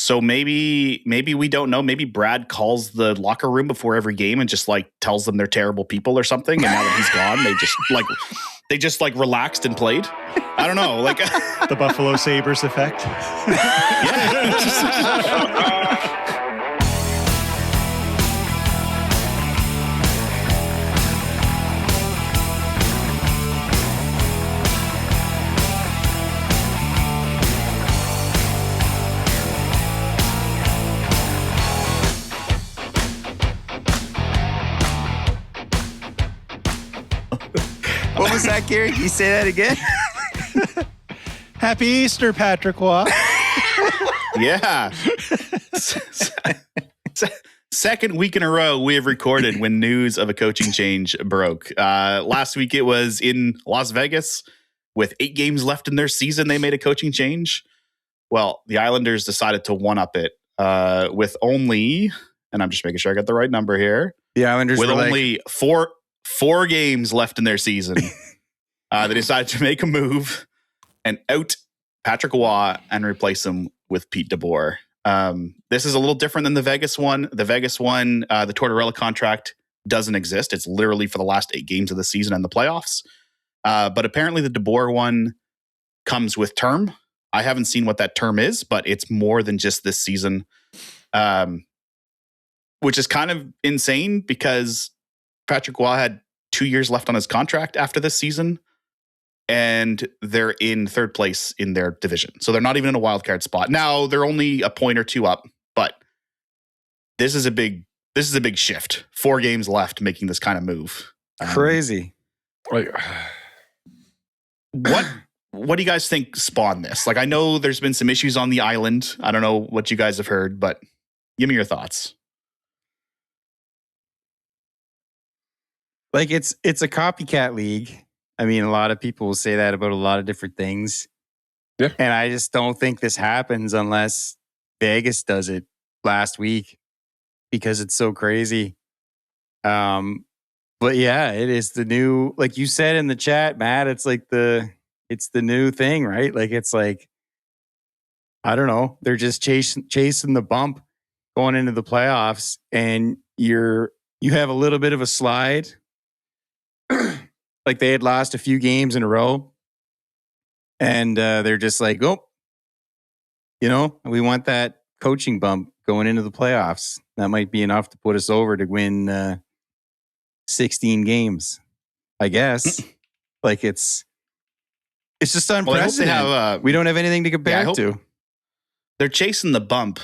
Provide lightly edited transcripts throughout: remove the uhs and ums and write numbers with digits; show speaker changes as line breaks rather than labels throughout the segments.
So maybe we don't know. Maybe Brad calls the locker room before every game and just like tells them they're terrible people or something. And now that he's gone, they just relaxed and played. I don't know. Like
the Buffalo Sabres effect.
What was that, Gary? Can you say that again?
Happy Easter, Patrick Waugh.
Yeah. Second week in a row we have recorded when news of a coaching change broke. Last week it was in Las Vegas. With 8 games left in their season, they made a coaching change. Well, the Islanders decided to one-up it with only, and I'm just making sure I got the right number here.
The Islanders
with
were
only four games left in their season. They decided to make a move and out Patrick Waugh and replace him with Pete DeBoer. This is a little different than the Vegas one. The Vegas one, the Tortorella contract doesn't exist. It's literally for the last 8 games of the season and the playoffs. But apparently the DeBoer one comes with term. I haven't seen what that term is, but it's more than just this season, which is kind of insane because Patrick Waugh had 2 years left on his contract after this season, and they're in 3rd place in their division. So they're not even in a wild card spot. Now they're only a point or 2 up, but this is a big shift. 4 games left making this kind of move.
Crazy.
What do you guys think spawned this? Like, I know there's been some issues on the island. I don't know what you guys have heard, but give me your thoughts.
Like it's a copycat league. I mean, a lot of people will say that about a lot of different things.
Yeah.
And I just don't think this happens unless Vegas does it last week because it's so crazy. But yeah, it is the new, like you said in the chat, Matt, it's the new thing, right? Like, it's like, I don't know. They're just chasing the bump going into the playoffs, and you have a little bit of a slide. Like they had lost a few games in a row, and they're just like, oh, we want that coaching bump going into the playoffs. That might be enough to put us over to win 16 games, I guess. Like it's just unprecedented. We don't have anything to compare it to.
They're chasing the bump.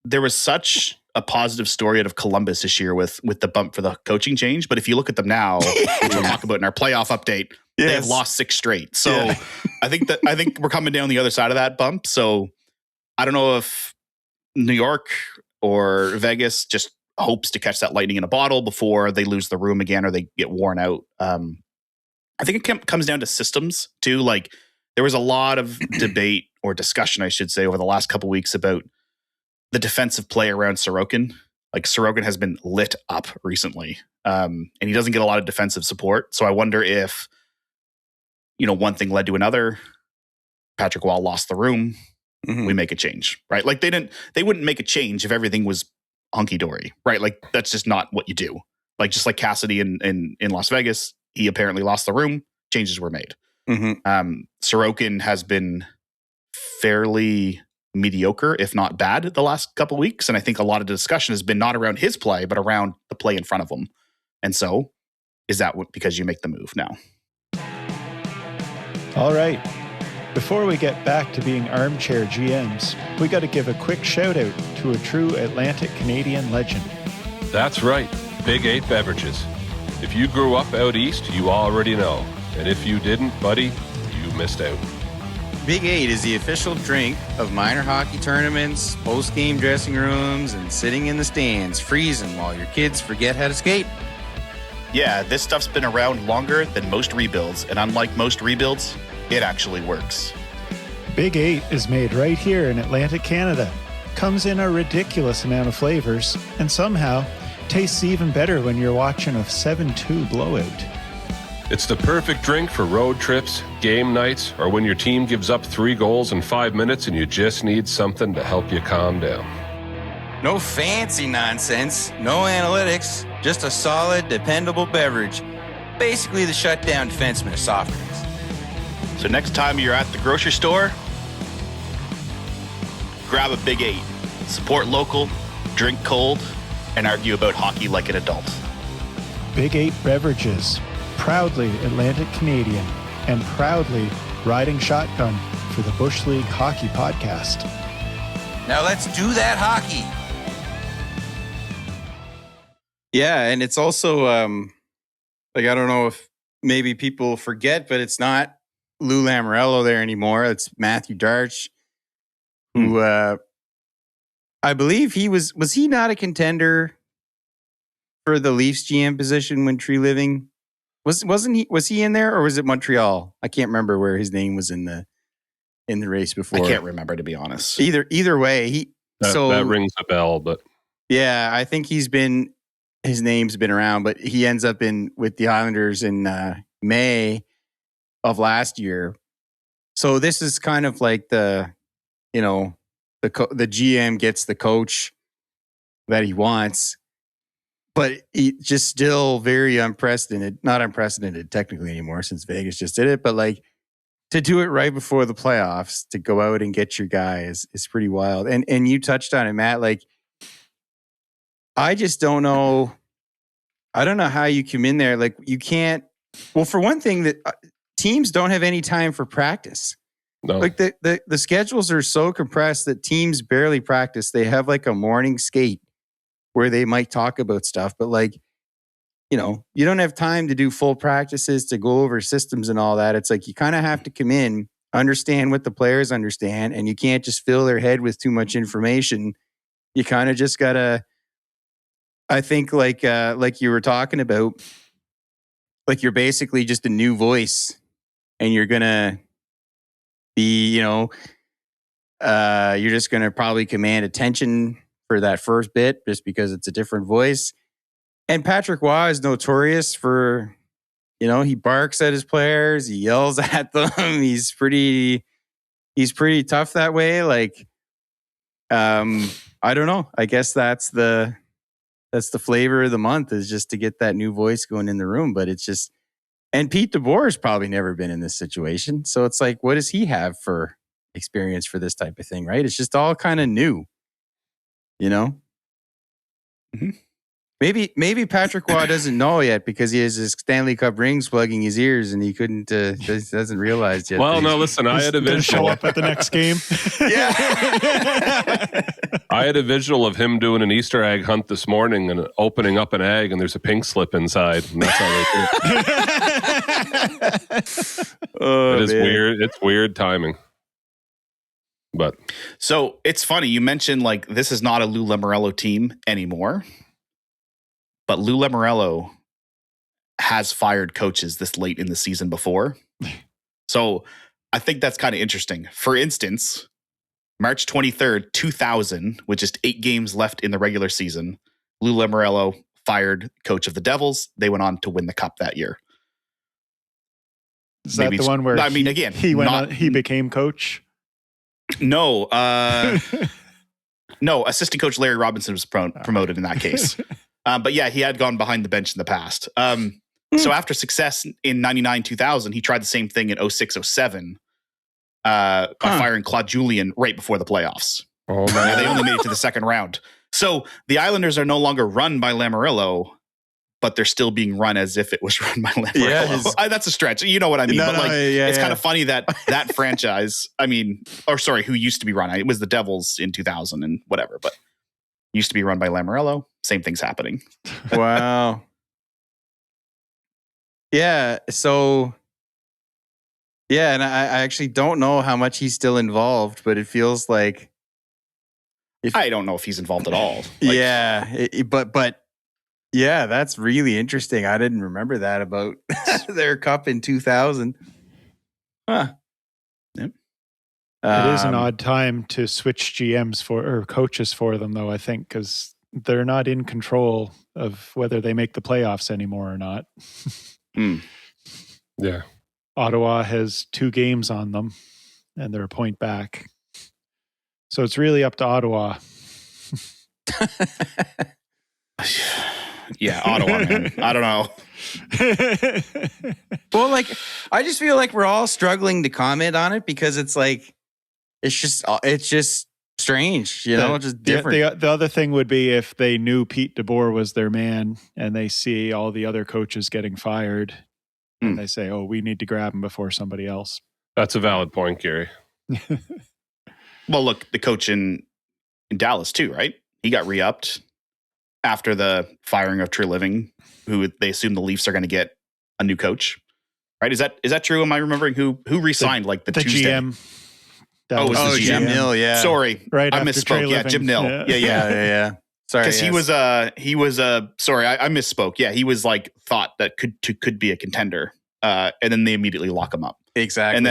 There was such a positive story out of Columbus this year with the bump for the coaching change. But if you look at them now, which we'll talk about in our playoff update, they have lost 6 straight. So I think we're coming down the other side of that bump. So I don't know if New York or Vegas just hopes to catch that lightning in a bottle before they lose the room again or they get worn out. I think it comes down to systems too. Like there was a lot of debate or discussion, I should say, over the last couple of weeks about the defensive play around Sorokin. Like Sorokin has been lit up recently, and he doesn't get a lot of defensive support. So I wonder if, one thing led to another. Patrick Waugh lost the room. Mm-hmm. We make a change, right? Like they wouldn't make a change if everything was hunky dory, right? Like that's just not what you do. Like just like Cassidy in Las Vegas, he apparently lost the room. Changes were made. Mm-hmm. Sorokin has been fairly mediocre, if not bad, the last couple of weeks. And I think a lot of the discussion has been not around his play, but around the play in front of him. And so is that because you make the move now?
All right. Before we get back to being armchair GMs, we got to give a quick shout out to a true Atlantic Canadian legend.
That's right. Big 8 Beverages. If you grew up out east, you already know. And if you didn't, buddy, you missed out.
Big 8 is the official drink of minor hockey tournaments, post-game dressing rooms, and sitting in the stands, freezing while your kids forget how to skate.
Yeah, this stuff's been around longer than most rebuilds, and unlike most rebuilds, it actually works.
Big 8 is made right here in Atlantic Canada. Comes in a ridiculous amount of flavors, and somehow tastes even better when you're watching a 7-2 blowout.
It's the perfect drink for road trips, game nights, or when your team gives up 3 goals in 5 minutes and you just need something to help you calm down.
No fancy nonsense, no analytics, just a solid, dependable beverage. Basically the shutdown defenseman of soft drinks.
So next time you're at the grocery store, grab a Big 8. Support local, drink cold, and argue about hockey like an adult.
Big 8 Beverages, proudly Atlantic Canadian, and proudly riding shotgun for the Bush League Hockey Podcast.
Now let's do that hockey. Yeah, and it's also, I don't know if maybe people forget, but it's not Lou Lamoriello there anymore. It's Matthew Darch, who I believe he was he not a contender for the Leafs GM position when Treliving was he in there, or was it Montreal? I can't remember where his name was in the race before.
I can't remember, to be honest.
Either way,
that rings a bell, but
yeah, I think his name's been around, but he ends up with the Islanders in May of last year. So this is kind of like the GM gets the coach that he wants, but he just still very unprecedented, not unprecedented technically anymore since Vegas just did it, but like to do it right before the playoffs, to go out and get your guy is pretty wild. And you touched on it, Matt, like I just don't know. I don't know how you come in there. Like you can't, well, for one thing, that teams don't have any time for practice.
no.
Like the schedules are so compressed that teams barely practice. They have like a morning skate where they might talk about stuff, but like, you don't have time to do full practices to go over systems and all that. It's like you kind of have to come in, understand what the players understand, and you can't just fill their head with too much information. You kind of just gotta, I think like you were talking about, like you're basically just a new voice and you're gonna be, you're just gonna probably command attention for that first bit just because it's a different voice. And Patrick Waugh is notorious for, he barks at his players, he yells at them. He's pretty tough that way. Like, I don't know. I guess that's the flavor of the month, is just to get that new voice going in the room. But it's just, and Pete DeBoer has probably never been in this situation. So it's like, what does he have for experience for this type of thing, right? It's just all kind of new,
Mm-hmm.
Maybe Patrick Waugh doesn't know yet because he has his Stanley Cup rings plugging his ears and he couldn't, doesn't realize yet.
Well, no, listen, I had a visual.
Show up at the next game.
Yeah.
I had a visual of him doing an Easter egg hunt this morning and opening up an egg, and there's a pink slip inside. And that's how they do it. It is weird. It's weird timing. But
So it's funny. You mentioned like this is not a Lou Lamoriello team anymore, but Lou Lamoriello has fired coaches this late in the season before. So I think that's kind of interesting. For instance, March 23rd, 2000, with just 8 games left in the regular season, Lou Lamoriello fired coach of the Devils. They went on to win the cup that year.
Is that the one where
again,
he became coach?
No, no. Assistant coach Larry Robinson was promoted in that case. But yeah, he had gone behind the bench in the past. So after success in 99-2000, he tried the same thing in 06-07 by firing Claude Julien right before the playoffs.
oh man,
They only made it to the second round. So the Islanders are no longer run by Lamoriello, but they're still being run as if it was run by Lamoriello.
Yeah,
that's a stretch. You know what I mean?
No,
It's kind of funny that franchise, who used to be run, it was the Devils in 2000 and whatever, but used to be run by Lamoriello. Same thing's happening.
Wow. Yeah. So, yeah, and I actually don't know how much he's still involved, but it feels like.
I don't know if he's involved at all.
But yeah, that's really interesting. I didn't remember that about their cup in 2000. Huh.
Yep.
It is an odd time to switch GMs or coaches for them, though, I think, because they're not in control of whether they make the playoffs anymore or not.
Yeah.
Ottawa has 2 games on them, and they're a point back. So it's really up to Ottawa.
Yeah, Ottawa, man. I don't know.
Well, like, I just feel like we're all struggling to comment on it because it's like, it's just strange, you know, just different.
The other thing would be if they knew Pete DeBoer was their man and they see all the other coaches getting fired and they say, oh, we need to grab him before somebody else.
That's a valid point, Gary.
Well, look, the coach in Dallas too, right? He got re-upped after the firing of Treliving, who they assume the Leafs are going to get a new coach, right? Is that true? Am I remembering who re-signed the Tuesday?
GM?
Was the
Jim Nill, yeah.
Sorry,
right.
I misspoke. Yeah, Jim Nill. Yeah.
Sorry,
because he was sorry, I misspoke. Yeah, he was thought that could be a contender, and then they immediately lock him up.
Exactly,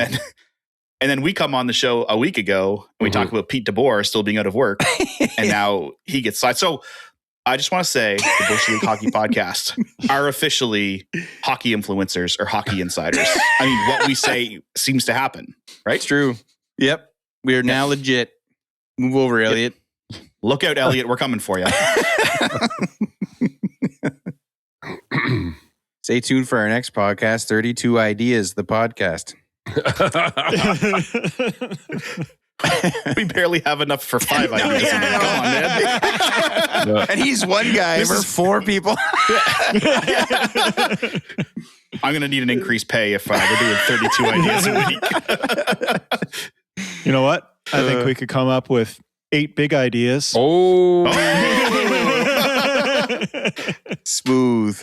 and then we come on the show a week ago and we talk about Pete DeBoer still being out of work, and now he gets signed. So I just want to say the Bush League Hockey Podcast are officially hockey influencers or hockey insiders. I mean, what we say seems to happen, right?
It's true. Yep. We are now legit. Move over, Elliot.
Look out, Elliot. We're coming for you.
Stay tuned for our next podcast, 32 Ideas, the podcast.
We barely have enough for 5 ideas. Come on, man.
And he's one guy for 4 people.
I'm going to need an increased pay if we're doing 32 ideas a week.
You know what? I think we could come up with 8 big ideas.
Oh.
Smooth.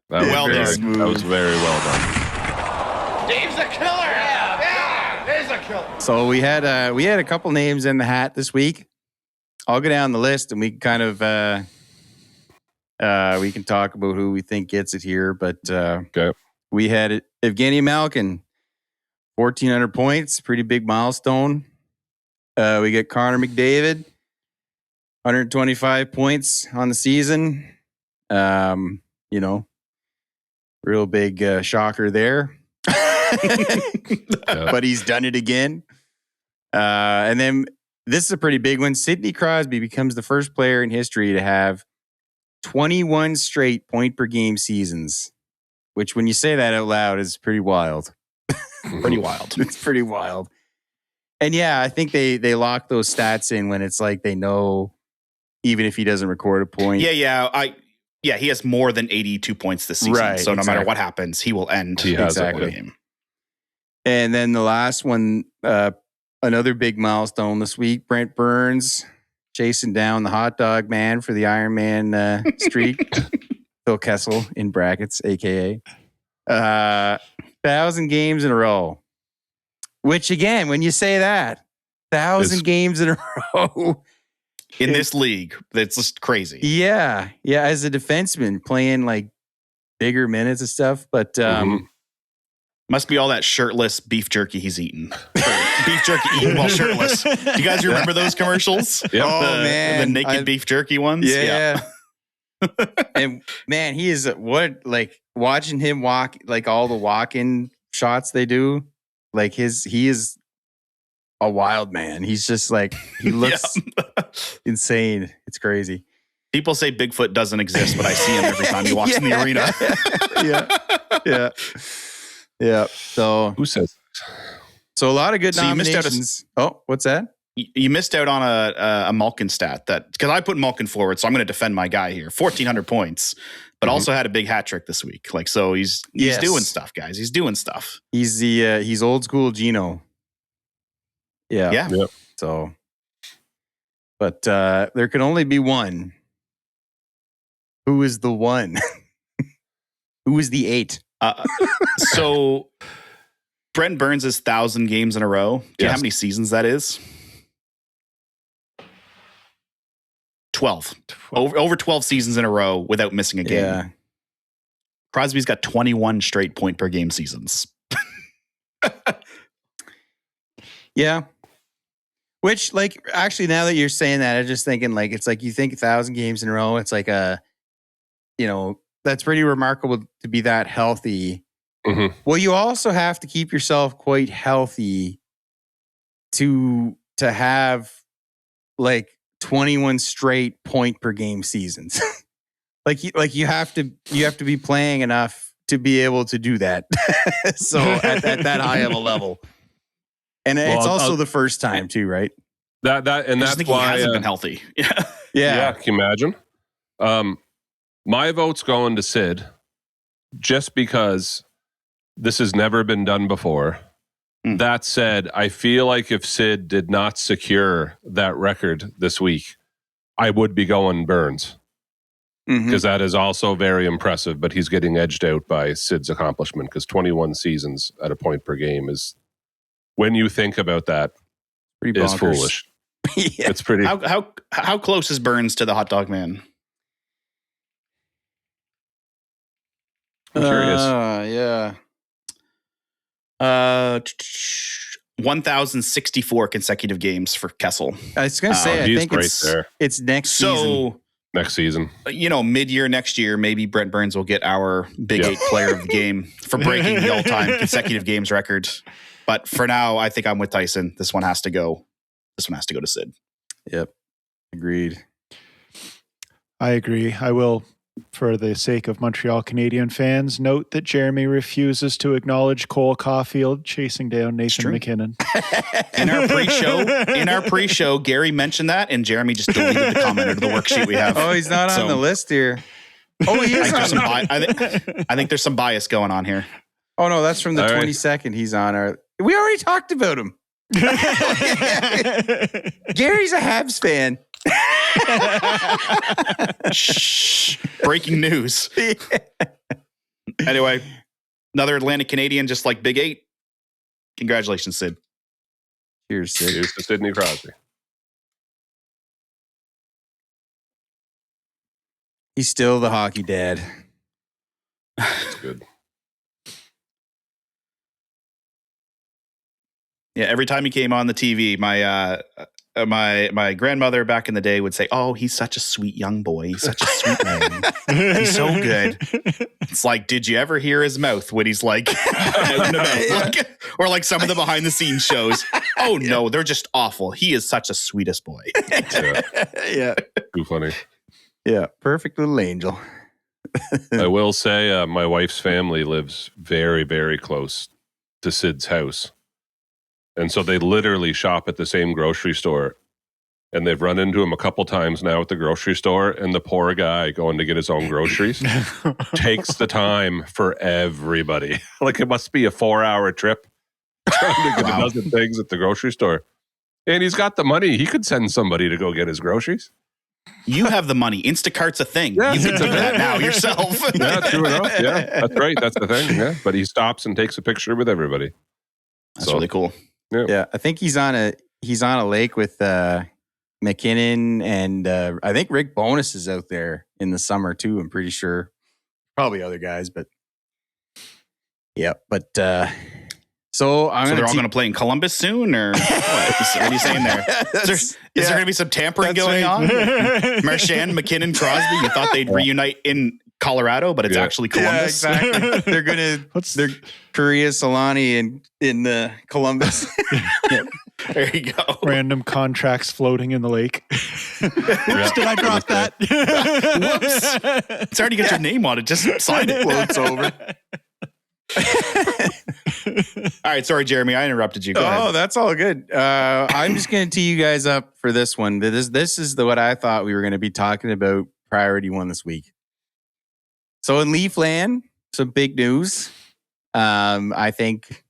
Well done.
That was very well done.
Dave's a killer. Yeah, Dave's a killer.
So we had a couple names in the hat this week. I'll go down the list and we can kind of we can talk about who we think gets it here. But
Okay.
we had Evgeny Malkin, 1,400 points, pretty big milestone. We get Connor McDavid, 125 points on the season. Real big shocker there. But he's done it again. And then this is a pretty big one. Sidney Crosby becomes the first player in history to have 21 straight point per game seasons, which when you say that out loud is pretty wild.
Pretty wild.
It's pretty wild. And yeah, I think they lock those stats in when it's like they know even if he doesn't record a point.
Yeah, he has more than 82 points this season.
Right,
so no matter what happens, he will end
Exactly.
the game.
And then the last one, another big milestone this week, Brent Burns chasing down the hot dog man for the Iron Man streak. Phil Kessel in brackets, a.k.a. 1,000 games in a row. Which again, when you say that, 1,000 games in a row.
In this league, that's just crazy.
Yeah. Yeah. As a defenseman playing bigger minutes and stuff. But
must be all that shirtless beef jerky he's eating. Beef jerky eaten while shirtless. Do you guys remember those commercials?
Yep.
The naked beef jerky ones?
Yeah. And man, he is watching him walk, all the walk-in shots they do. He is a wild man. He's just he looks insane. It's crazy.
People say Bigfoot doesn't exist, but I see him every time he walks in the arena.
Yeah. So
Who says?
So a lot of good
So you missed out
nominations. What's that?
You missed out on a Malkin stat because I put Malkin forward, so I'm going to defend my guy here. 1,400 points, but also had a big hat trick this week. So he's doing stuff, guys. He's doing stuff.
He's old school Gino. Yeah.
Yep.
So, but there can only be one. Who is the one? Who is the 8?
So Brent Burns is 1,000 games in a row. Do you know how many seasons that is? 12. Over 12 seasons in a row without missing a game.
Yeah.
Crosby's got 21 straight point per game seasons.
Yeah. Which, actually, now that you're saying that, I'm just thinking, it's you think 1,000 games in a row, it's that's pretty remarkable to be that healthy
Mm-hmm.
Well, you also have to keep yourself quite healthy to have like 21 straight point per game seasons. like you have to be playing enough to be able to do that. So at that high of a level. And it's also the first time too, right?
That's why
he hasn't been healthy.
Yeah.
Can you imagine? My vote's going to Sid, just because this has never been done before. That said, I feel like if Sid did not secure that record this week, I would be going Burns, because that is also very impressive. But he's getting edged out by Sid's accomplishment, because 21 seasons at a point per game is, when you think about that, is foolish.
Yeah.
It's pretty.
How close is Burns to the hot dog man?
I'm curious.
Yeah.
1,064 consecutive games for Kessel.
I was going to say, I think
right there.
It's next season.
Next season.
Mid-year next year, maybe Brent Burns will get our Big 8 player of the game for breaking the all-time consecutive games record. But for now, I think I'm with Tyson. This one has to go. This one has to go to Sid.
Yep. Agreed.
I agree. I will, for the sake of Montreal Canadian fans, note that Jeremy refuses to acknowledge Cole Caulfield chasing down Nathan McKinnon.
In our pre-show, Gary mentioned that, and Jeremy just deleted the comment out of the worksheet we have.
Oh, he's not on the list here. Oh, he is.
I think there's some bias going on here.
Oh no, that's from the 22nd. He's on our. We already talked about him. Gary's a Habs fan.
Shh. Breaking news. Yeah. Anyway, another Atlantic Canadian, just like Big 8. Congratulations, Sid.
Cheers, Sid.
Cheers to Sidney Crosby.
He's still the hockey dad.
That's good.
Yeah, every time he came on the TV, my grandmother back in the day would say, "Oh, he's such a sweet young boy. He's such a sweet man. He's so good." It's like, did you ever hear his mouth when he's like, out and about? Or like some of the behind the scenes shows? Oh no, they're just awful. He is such a sweetest boy.
Yeah,
too funny.
Yeah, perfect little angel.
I will say, my wife's family lives very, very close to Sid's house. And so they literally shop at the same grocery store. And they've run into him a couple times now at the grocery store. And the poor guy going to get his own groceries takes the time for everybody. Like it must be a 4-hour trip trying to get a dozen things at the grocery store. And he's got the money. He could send somebody to go get his groceries.
You have the money. Instacart's a thing.
Yeah.
You can do that now yourself.
Yeah, true enough. Yeah, that's right. That's the thing. Yeah, but he stops and takes a picture with everybody.
That's really cool.
Yeah, I think he's on a lake with McKinnon, and I think Rick Bonus is out there in the summer too. I'm pretty sure, probably other guys, but yeah. But so they're all
going to play in Columbus soon, or what are you saying there? Is there going to be some tampering going on? Marchand, McKinnon, Crosby. You thought they'd reunite in Colorado, but it's actually Columbus.
Yeah, exactly. They're Korea, Solani, in Columbus.
There you go.
Random contracts floating in the lake. Oops, did I drop that?
Whoops. It's already got your name on it. Just sign it. Floats over. All right. Sorry, Jeremy. I interrupted you. Go ahead.
That's all good. I'm just going to tee you guys up for this one. This is what I thought we were going to be talking about priority one this week. So in Leafland, some big news. I think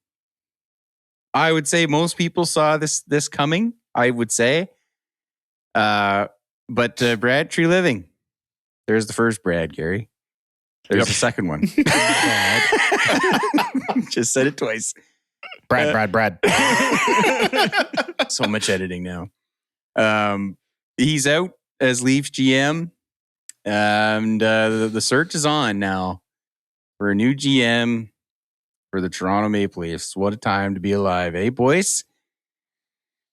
I would say most people saw this coming, I would say. But Brad Treliving. There's the first Brad, Gary. There's the second one. Just said it twice.
Brad.
So much editing now. He's out as Leafs GM. And the search is on now for a new GM for the Toronto Maple Leafs. What a time to be alive, eh, boys?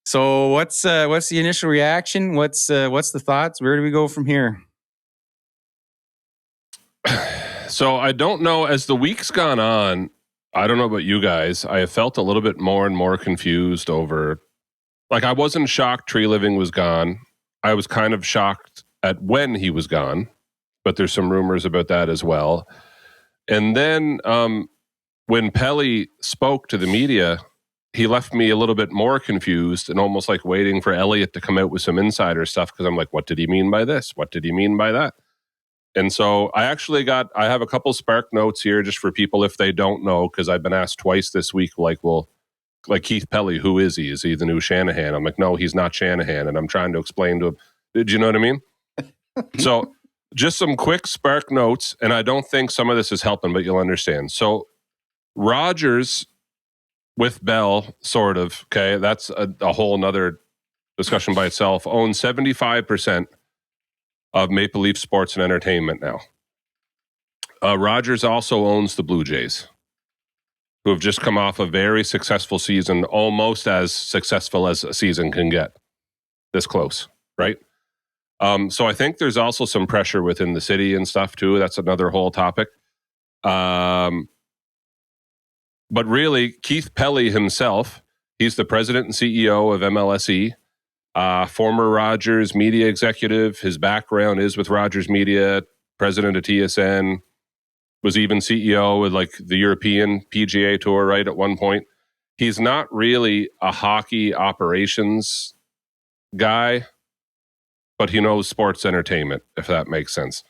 So what's the initial reaction? What's the thoughts? Where do we go from here?
So I don't know. As the week's gone on, I don't know about you guys. I have felt a little bit more and more confused over, like, I wasn't shocked Treliving was gone. I was kind of shocked at when he was gone, but there's some rumors about that as well. And then when Pelley spoke to the media, he left me a little bit more confused and almost like waiting for Elliott to come out with some insider stuff, because I'm like, what did he mean by this? What did he mean by that? And so I have a couple Spark notes here just for people if they don't know, because I've been asked twice this week, like Keith Pelley, who is he? Is he the new Shanahan? I'm like, no, he's not Shanahan. And I'm trying to explain to him. Did you know what I mean? So just some quick Spark notes, and I don't think some of this is helping, but you'll understand. So Rogers with Bell, sort of, okay, that's a whole nother discussion by itself, owns 75% of Maple Leaf Sports and Entertainment now. Rogers also owns the Blue Jays, who have just come off a very successful season, almost as successful as a season can get. This close, right? So I think there's also some pressure within the city and stuff too. That's another whole topic. But really, Keith Pelley himself, he's the president and CEO of MLSE, former Rogers media executive. His background is with Rogers Media, president of TSN, was even CEO with like the European PGA Tour, right, at one point. He's not really a hockey operations guy, but he knows sports entertainment, if that makes sense.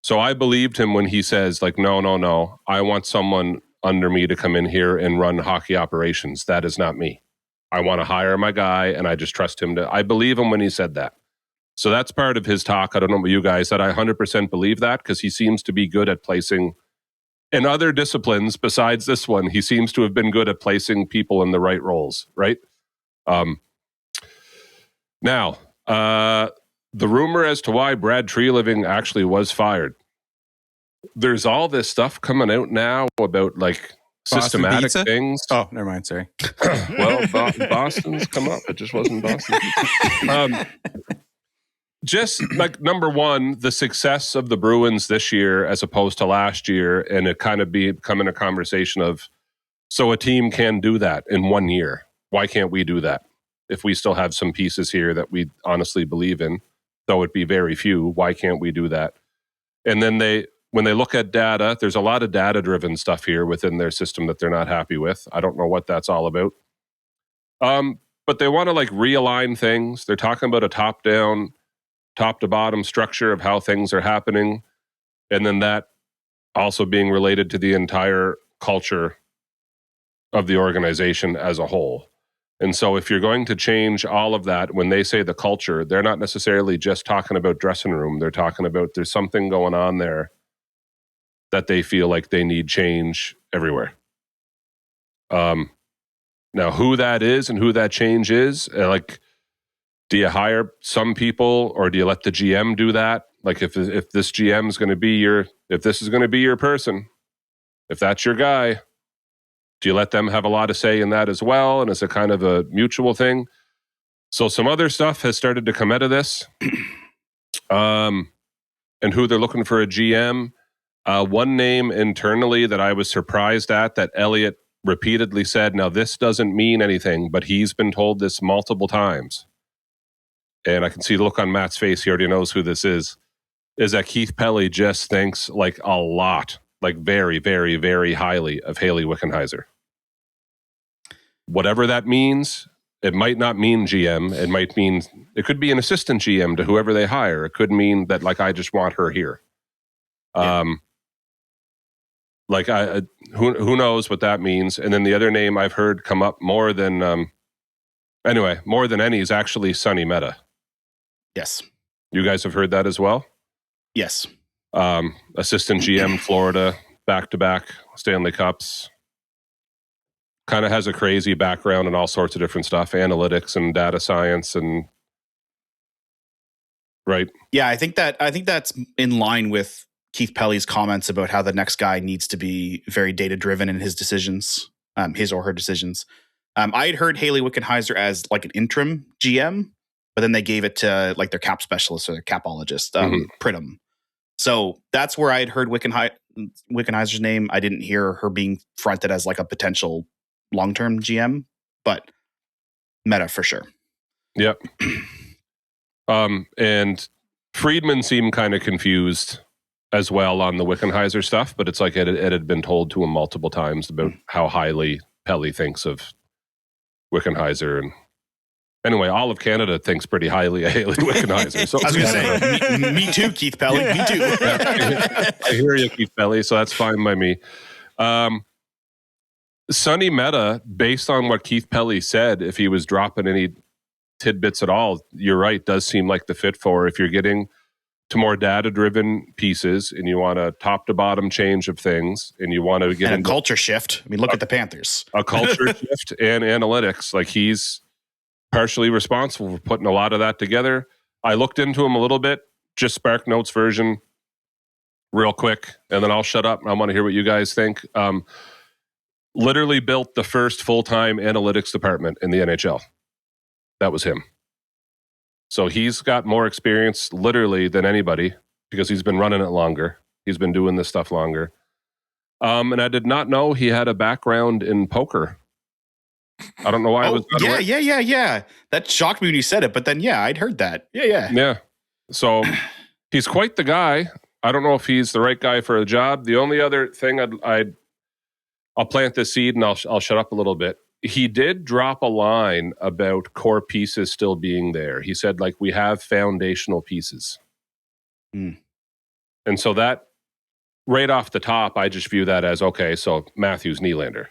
So I believed him when he says, like, no, I want someone under me to come in here and run hockey operations. That is not me. I want to hire my guy, and I just trust him I believe him when he said that. So that's part of his talk. I don't know about you guys, that I 100% believe that, because he seems to be good at placing, in other disciplines besides this one, he seems to have been good at placing people in the right roles, right? Now, the rumor as to why Brad Treliving actually was fired. There's all this stuff coming out now about like systematic
Boston
things.
Oh, never mind. Sorry.
Well, Boston's come up. It just wasn't Boston. Just like, number one, the success of the Bruins this year as opposed to last year, and it kind of becoming a conversation of, so a team can do that in 1 year. Why can't we do that? If we still have some pieces here that we honestly believe in, though it be very few, why can't we do that? And then when they look at data, there's a lot of data-driven stuff here within their system that they're not happy with. I don't know what that's all about. But they want to like realign things. They're talking about a top-down, top-to-bottom structure of how things are happening. And then that also being related to the entire culture of the organization as a whole. And so if you're going to change all of that, when they say the culture, they're not necessarily just talking about dressing room. They're talking about there's something going on there that they feel like they need change everywhere. Now, who that is and who that change is, like, do you hire some people or do you let the GM do that? Like, if this GM is going to be if this is going to be your person, if that's your guy, do you let them have a lot of say in that as well? And is it kind of a mutual thing? So some other stuff has started to come out of this, and who they're looking for a GM. One name internally that I was surprised at, that Elliott repeatedly said, now this doesn't mean anything, but he's been told this multiple times. And I can see the look on Matt's face, he already knows who this is that Keith Pelley just thinks like a lot, like very, very, very highly of Haley Wickenheiser. Whatever that means, it might not mean GM. It could be an assistant GM to whoever they hire. It could mean that, like, I just want her here. Yeah. Like, who knows what that means? And then the other name I've heard come up more than any is actually Sonny Mehta.
Yes.
You guys have heard that as well?
Yes.
Assistant GM, Florida, back-to-back Stanley Cups. Kind of has a crazy background in all sorts of different stuff, analytics and data science, and right.
Yeah, I think that's in line with Keith Pelley's comments about how the next guy needs to be very data-driven in his decisions, his or her decisions. I had heard Haley Wickenheiser as like an interim GM, but then they gave it to like their cap specialist or their capologist, Pridham. So that's where I had heard Wickenheiser's name. I didn't hear her being fronted as like a potential long-term GM, but Meta for sure.
Yep. And Friedman seemed kind of confused as well on the Wickenheiser stuff, but it's like it had been told to him multiple times about how highly Pelley thinks of Wickenheiser. And anyway, all of Canada thinks pretty highly of Haley Wickenheiser. So
I was going to say, me too, Keith Pelley. Me too.
I hear you, Keith Pelley, so that's fine by me. Sonny Meta, based on what Keith Pelley said, if he was dropping any tidbits at all, you're right, does seem like the fit for if you're getting to more data-driven pieces and you want a top-to-bottom change of things and you want to get
a culture shift. I mean, look at the Panthers.
A culture shift and analytics. Like, he's partially responsible for putting a lot of that together. I looked into him a little bit, just Spark Notes version real quick, and then I'll shut up. I want to hear what you guys think. Literally built the first full-time analytics department in the NHL. That was him. So he's got more experience literally than anybody because he's been running it longer. He's been doing this stuff longer. And I did not know he had a background in poker. I don't know why I was.
Yeah. That shocked me when you said it, but then I'd heard that. Yeah.
So he's quite the guy. I don't know if he's the right guy for a job. The only other thing I'll plant this seed and I'll shut up a little bit. He did drop a line about core pieces still being there. He said, like, we have foundational pieces. And so that, right off the top, I just view that as, okay, so Matthews, Nylander.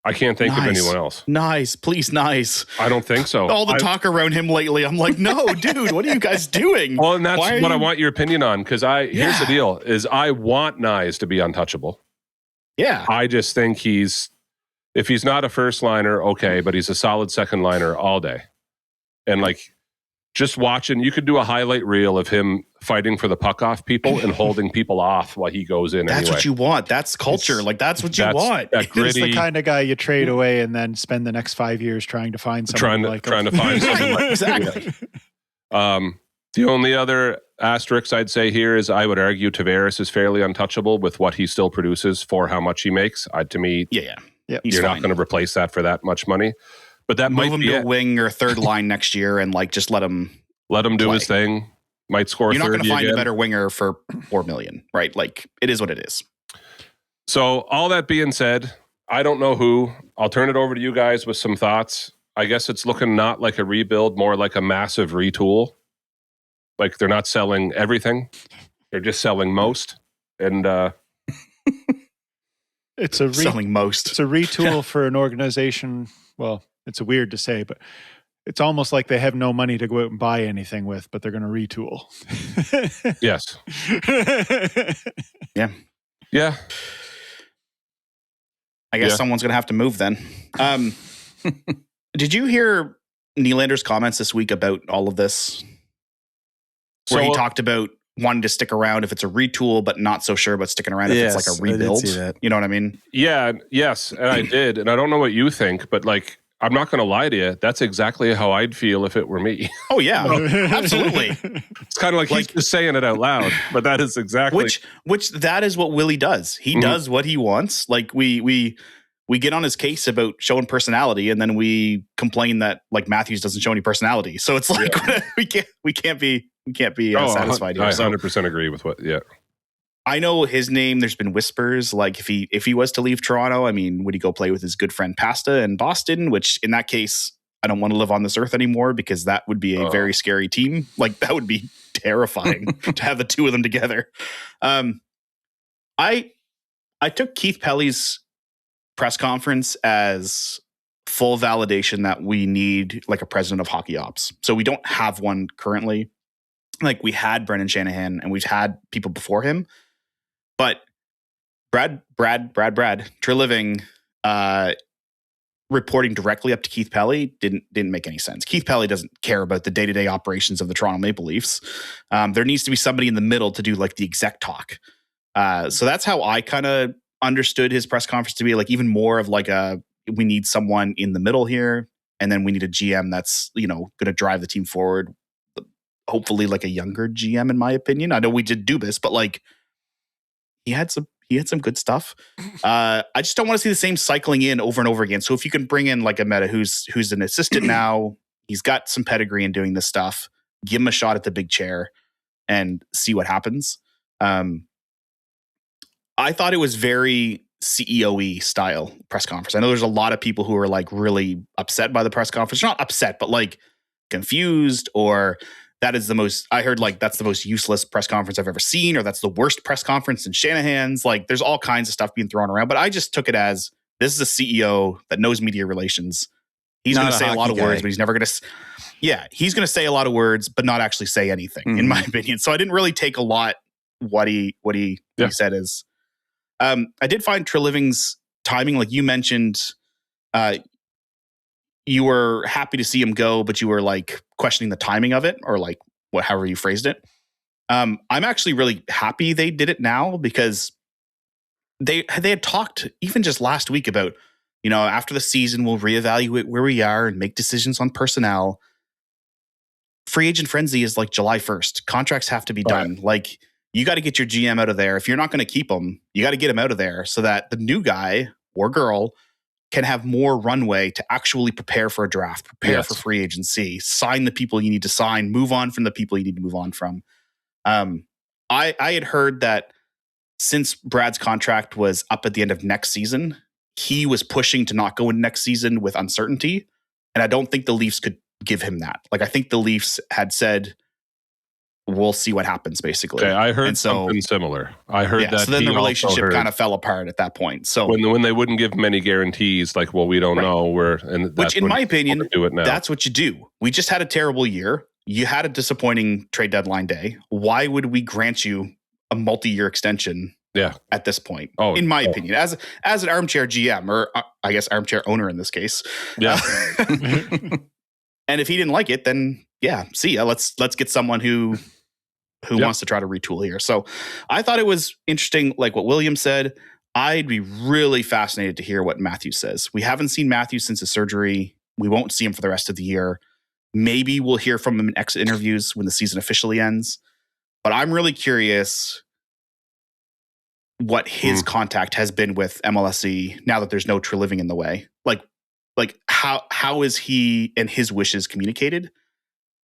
I can't think of anyone else.
Nice. Please, nice.
I don't think so.
All the talk around him lately, I'm like, no, dude, what are you guys doing?
Well, and that's what I want your opinion on, because here's the deal, is I want Nyes to be untouchable.
Yeah.
I just think if he's not a first liner, okay, but he's a solid second liner all day. And like, just watching, you could do a highlight reel of him fighting for the puck off people and holding people off while he goes in.
That's what you want. That's culture. That's what you want.
That gritty, he's the kind of guy you trade away and then spend the next 5 years trying to find someone
trying to find someone like
exactly.
The only other asterisk I'd say here is I would argue Tavares is fairly untouchable with what he still produces for how much he makes. To me, you're not going to replace that for that much money. But that
move
might
him
be
to a wing or third line next year and just let him
do his thing. Might score.
You're not going to find
again.
A better winger for $4 million, right? Like, it is what it is.
So all that being said, I don't know who. I'll turn it over to you guys with some thoughts. I guess it's looking not like a rebuild, more like a massive retool. Like, they're not selling everything; they're just selling most. And
selling most.
It's a retool for an organization. Well, it's weird to say, but it's almost like they have no money to go out and buy anything with, but they're going to retool.
Yes.
Yeah. I guess someone's going to have to move then. Did you hear Nylander's comments this week about all of this? Where he talked about wanting to stick around if it's a retool, but not so sure about sticking around if it's like a rebuild. You know what I mean?
Yeah, yes, and I did. And I don't know what you think, but like, I'm not going to lie to you. That's exactly how I'd feel if it were me.
Oh, yeah. Absolutely.
It's kind of like he's just saying it out loud, but that is exactly...
Which that is what Willie does. He does what he wants. Like, we get on his case about showing personality, and then we complain that, like, Matthews doesn't show any personality. So it's like, we can't be satisfied here.
I 100% agree with what... Yeah.
I know his name. There's been whispers like if he was to leave Toronto, I mean, would he go play with his good friend Pasta in Boston? Which in that case, I don't want to live on this earth anymore because that would be a very scary team. Like, that would be terrifying to have the two of them together. I took Keith Pelley's press conference as full validation that we need like a president of hockey ops. So we don't have one currently. Like, we had Brendan Shanahan and we've had people before him. But Brad Treliving reporting directly up to Keith Pelley didn't make any sense. Keith Pelley doesn't care about the day-to-day operations of the Toronto Maple Leafs. There needs to be somebody in the middle to do like the exec talk. So that's how I kind of understood his press conference to be, like, even more of like we need someone in the middle here, and then we need a GM that's, going to drive the team forward hopefully like a younger GM, in my opinion. I know we did Dubas, but like he had some good stuff. I just don't want to see the same cycling in over and over again. So if you can bring in like a Meta who's an assistant now, he's got some pedigree in doing this stuff, give him a shot at the big chair and see what happens. I thought it was very CEO-y style press conference. I know there's a lot of people who are like really upset by the press conference. Not upset, but like confused, or that is the most, I heard like that's the most useless press conference I've ever seen, or that's the worst press conference in Shanahan's. Like there's all kinds of stuff being thrown around, but I just took it as this is a CEO that knows media relations. He's going to say a lot of words, but he's never going to, he's going to say a lot of words, but not actually say anything, in my opinion. So I didn't really take a lot what he said is. I did find Treliving's timing, like you mentioned, you were happy to see him go, but you were like questioning the timing of it, or like however you phrased it. I'm actually really happy they did it now, because they had talked even just last week about, after the season, we'll reevaluate where we are and make decisions on personnel. Free agent frenzy is like July 1st. Contracts have to be done. Right. Like you got to get your GM out of there. If you're not going to keep him, you got to get him out of there so that the new guy or girl can have more runway to actually prepare for a draft, prepare for free agency, sign the people you need to sign, move on from the people you need to move on from. I had heard that since Brad's contract was up at the end of next season, he was pushing to not go in next season with uncertainty. And I don't think the Leafs could give him that. Like, I think the Leafs had said, we'll see what happens, basically.
Okay, I heard something similar. I heard that.
So then the relationship kind of fell apart at that point. So
when they wouldn't give him any guarantees, like, well, we don't know. Which, in my opinion,
that's what you do. We just had a terrible year. You had a disappointing trade deadline day. Why would we grant you a multi-year extension? At this point, in my opinion, as an armchair GM, or I guess armchair owner in this case. And if he didn't like it, then see ya. Let's get someone who wants to try to retool here. So I thought it was interesting, like what William said. I'd be really fascinated to hear what Matthews says. We haven't seen Matthews since his surgery. We won't see him for the rest of the year. Maybe we'll hear from him in exit interviews when the season officially ends. But I'm really curious what his contact has been with MLSE now that there's no Treliving in the way. Like how is he and his wishes communicated?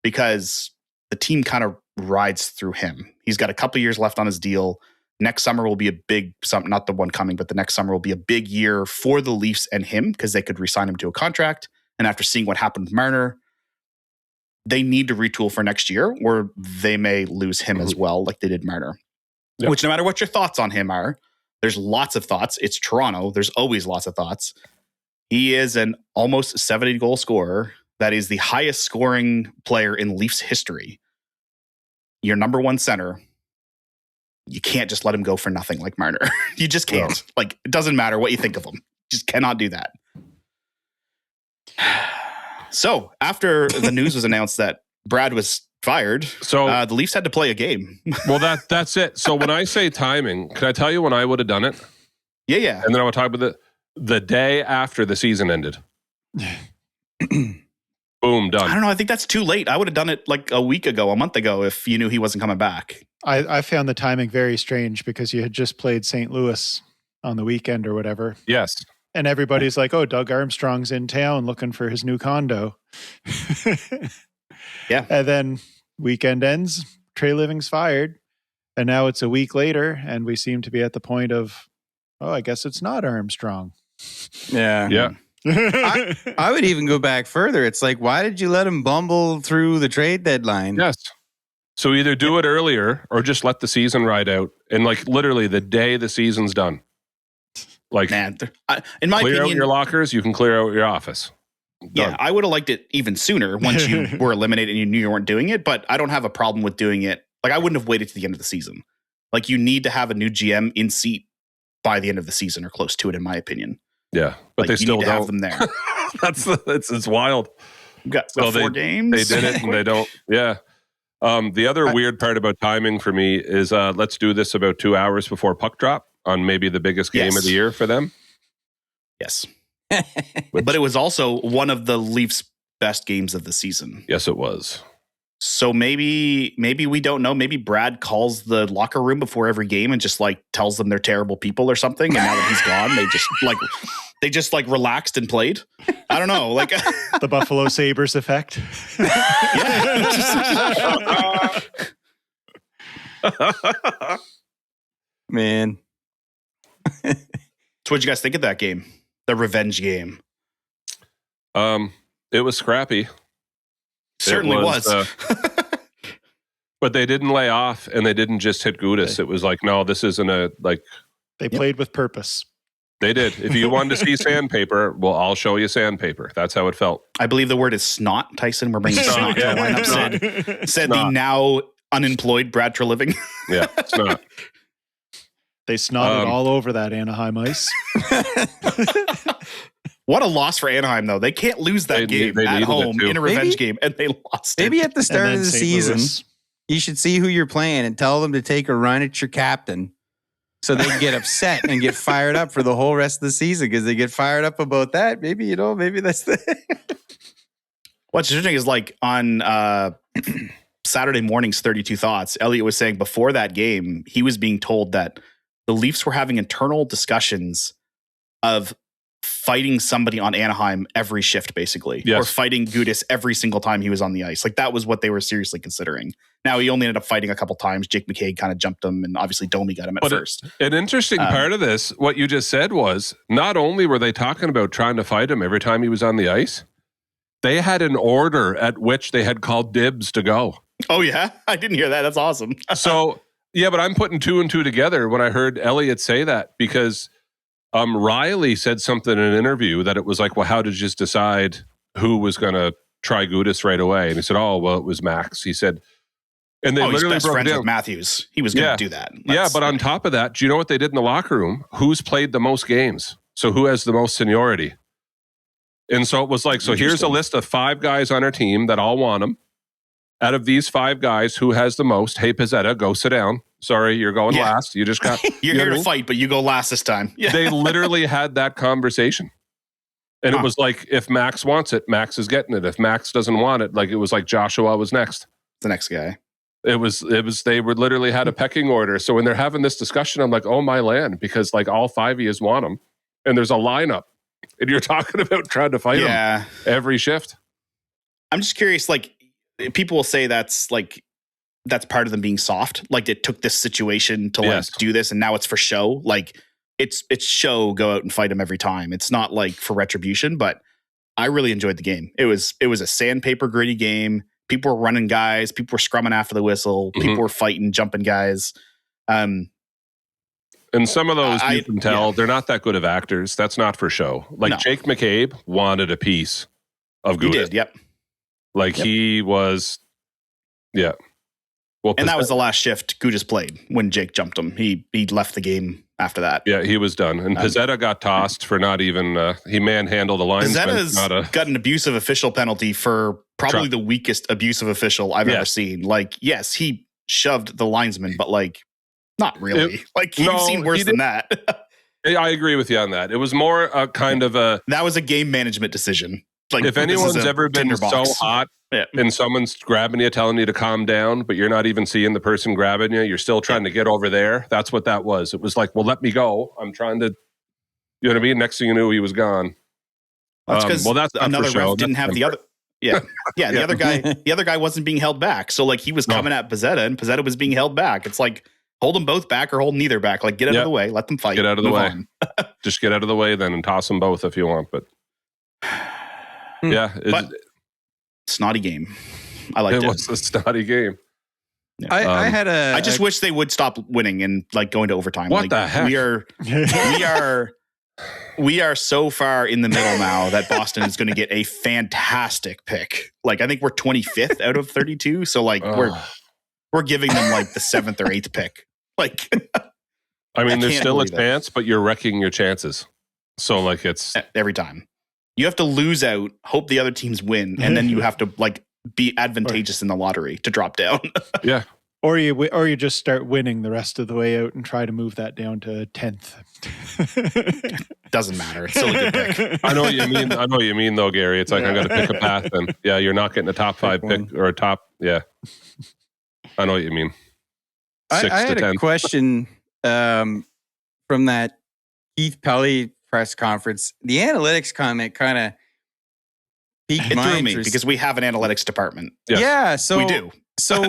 Because the team kind of rides through him. He's got a couple of years left on his deal. Next summer will be a big, not the one coming, but the next summer will be a big year for the Leafs and him, because they could re-sign him to a contract. And after seeing what happened with Marner, they need to retool for next year, or they may lose him as well, like they did Marner. Yep. Which, no matter what your thoughts on him are, there's lots of thoughts. It's Toronto. There's always lots of thoughts. He is an almost 70-goal scorer. That is the highest scoring player in Leafs history. Your number one center. You can't just let him go for nothing like Marner. You just can't. No. Like, it doesn't matter what you think of him. You just cannot do that. So, after the news was announced that Brad was fired, so the Leafs had to play a game.
Well, that's it. So when I say timing, can I tell you when I would have done it?
Yeah.
And then I would talk about the day after the season ended. Boom, done.
I don't know. I think that's too late. I would have done it like a month ago, if you knew he wasn't coming back.
I found the timing very strange, because you had just played St. Louis on the weekend or whatever.
Yes.
And everybody's like, oh, Doug Armstrong's in town looking for his new condo.
Yeah.
And then weekend ends, Treliving's fired. And now it's a week later, and we seem to be at the point of, oh, I guess it's not Armstrong.
Yeah. I would even go back further. It's like, why did you let him bumble through the trade deadline?
Yes. So either do it earlier or just let the season ride out. And like literally the day the season's done. Like,
man, in my
clear
opinion,
out your lockers, you can clear out your office.
Yeah, I would have liked it even sooner once you were eliminated and you knew you weren't doing it. But I don't have a problem with doing it. Like, I wouldn't have waited to the end of the season. Like, you need to have a new GM in seat by the end of the season or close to it, in my opinion.
Yeah, but
like,
they still don't
have them there.
It's wild.
We've got 4 games.
They did it, and they don't. Yeah. The other weird part about timing for me is let's do this about 2 hours before puck drop on maybe the biggest game of the year for them.
Yes. But it was also one of the Leafs' best games of the season.
Yes, it was.
So maybe we don't know. Maybe Brad calls the locker room before every game and just like tells them they're terrible people or something. And now that he's gone, they just relaxed and played. I don't know. Like
the Buffalo Sabres effect.
Man.
So what'd you guys think of that game? The revenge game.
It was scrappy.
Certainly was.
But they didn't lay off and they didn't just hit Gudas. It was like, no, this isn't
They played with purpose.
They did. If you wanted to see sandpaper, well, I'll show you sandpaper. That's how it felt.
I believe the word is snot. Tyson, we're bringing snot to the lineup. Said the now unemployed Brad Treliving.
Yeah, snot.
They snotted all over that Anaheim ice.
What a loss for Anaheim, though. They can't lose that game at home in a revenge game, and they lost it.
Maybe at the start of the season,
Louis.
you should see who you're playing and tell them to take a run at your captain so they can get upset and get fired up for the whole rest of the season because they get fired up about that. Maybe that's the...
What's interesting is like on Saturday morning's 32 Thoughts, Elliot was saying before that game, he was being told that the Leafs were having internal discussions of fighting somebody on Anaheim every shift, basically, or fighting Gudas every single time he was on the ice. Like that was what they were seriously considering. Now he only ended up fighting a couple times. Jake McCabe kind of jumped him, and obviously Domi got him at first.
An interesting part of this, what you just said was, not only were they talking about trying to fight him every time he was on the ice, they had an order at which they had called dibs to go.
Oh yeah, I didn't hear that. That's awesome.
So yeah, but I'm putting two and two together when I heard Elliot say that because. Riley said something in an interview that it was like, well, how did you just decide who was going to try Gudas right away? And he said, oh, well, it was Max. He said, and they literally
he's best
broke
friends
it down.
with Matthews. He was going to do that.
But on top of that, do you know what they did in the locker room? Who's played the most games? So who has the most seniority? And so it was like, so here's a list of 5 guys on our team that all want him. Out of these 5 guys, who has the most? Hey, Pizzetta, go sit down. Sorry, you're going last. You just got...
You're here to fight, but you go last this time. Yeah.
They literally had that conversation. And it was like, if Max wants it, Max is getting it. If Max doesn't want it, like it was like Joshua was next.
The next guy.
It was, they were literally had a pecking order. So when they're having this discussion, I'm like, oh my land, because like all 5 of you want them. And there's a lineup. And you're talking about trying to fight them every shift.
I'm just curious, like, people will say that's part of them being soft. Like it took this situation to do this, and now it's for show. Like it's show. Go out and fight them every time. It's not like for retribution. But I really enjoyed the game. It was a sandpaper gritty game. People were running guys. People were scrumming after the whistle. People were fighting, jumping guys.
And some of those you can tell they're not that good of actors. That's not for show. Like Jake McCabe wanted a piece of Gudas.
He did. Yep.
Like he was, Well,
and that was the last shift Gudas played when Jake jumped him. He left the game after that.
Yeah, he was done. And Pizzetta got tossed for not even, he manhandled a linesman.
Pizzetta's got an abusive official penalty for probably the weakest abusive official I've ever seen. Like, yes, he shoved the linesman, but like, not really. You've seen worse than that.
I agree with you on that. It was more a kind of a...
That was a game management decision. Like,
if anyone's ever been so hot and someone's grabbing you, telling you to calm down, but you're not even seeing the person grabbing you, you're still trying to get over there. That's what that was. It was like, well, let me go. I'm trying to, you know what I mean? Next thing you knew, he was gone.
That's because another ref didn't have the other. Yeah. Yeah. The other guy wasn't being held back. So like he was coming at Pizzetta and Pizzetta was being held back. It's like, hold them both back or hold neither back. Like get out of the way. Let them fight.
Get out of the way. Just get out of the way then and toss them both if you want. But yeah,
snotty game. I liked it.
It was a snotty game.
Yeah.
I
just wish they would stop winning and like going to overtime.
What the heck?
We are so far in the middle now that Boston is going to get a fantastic pick. Like I think we're 25th out of 32. So like we're giving them like the 7th or 8th pick. Like
I mean, there's still a chance, but you're wrecking your chances. So like it's
every time. You have to lose out, hope the other teams win, and then you have to like be advantageous in the lottery to drop down.
Yeah.
Or you just start winning the rest of the way out and try to move that down to 10th.
Doesn't matter. It's still a good pick.
I know what you mean. Though, Gary. It's like I got to pick a path, and you're not getting a top 5 pick or a top Yeah. I know what you mean.
I
6 to
had
10.
a question from that Keith Pelley press conference. The analytics comment kind of piqued
It
my
threw me
interest.
because we have an analytics department.
Yes.
Yeah, so
We do.
So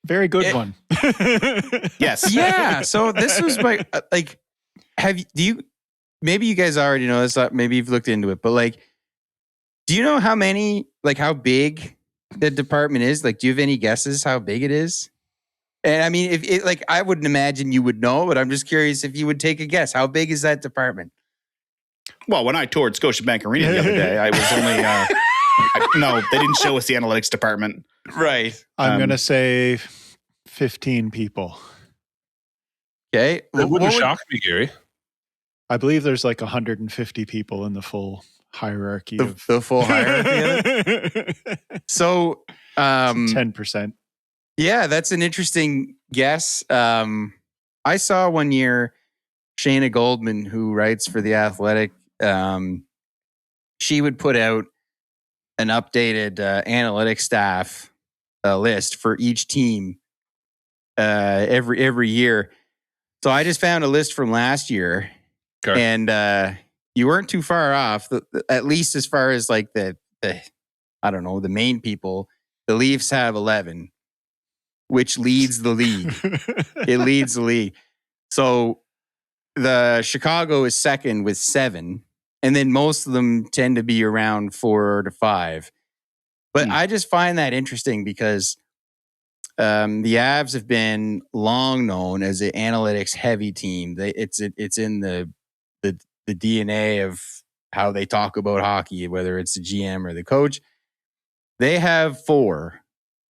Very good one.
Yes.
yeah, so this was my like. Maybe you guys already know this. Maybe you've looked into it, but like, do you know how big the department is? Like, do you have any guesses how big it is? And I mean, if it, like, I wouldn't imagine you would know, but I'm just curious if you would take a guess. How big is that department?
Well, when I toured Scotiabank Arena the other day, I was only no, they didn't show us the analytics department.
Right.
I'm going to say 15 people.
Okay.
It wouldn't shock me, Gary.
I believe there's like 150 people in the full hierarchy of
the full hierarchy of it. So
10%.
Yeah, that's an interesting guess. I saw one year Shayna Goldman, who writes for The Athletic, she would put out an updated analytics staff list for each team every year. So I just found a list from last year, and you weren't too far off. At least as far as like the I don't know, the main people. The Leafs have 11. Which leads the league. It leads the league. So the Chicago is second with 7. And then most of them tend to be around 4 to 5. But I just find that interesting because the Avs have been long known as an analytics heavy team. It's in the DNA of how they talk about hockey, whether it's the GM or the coach. They have 4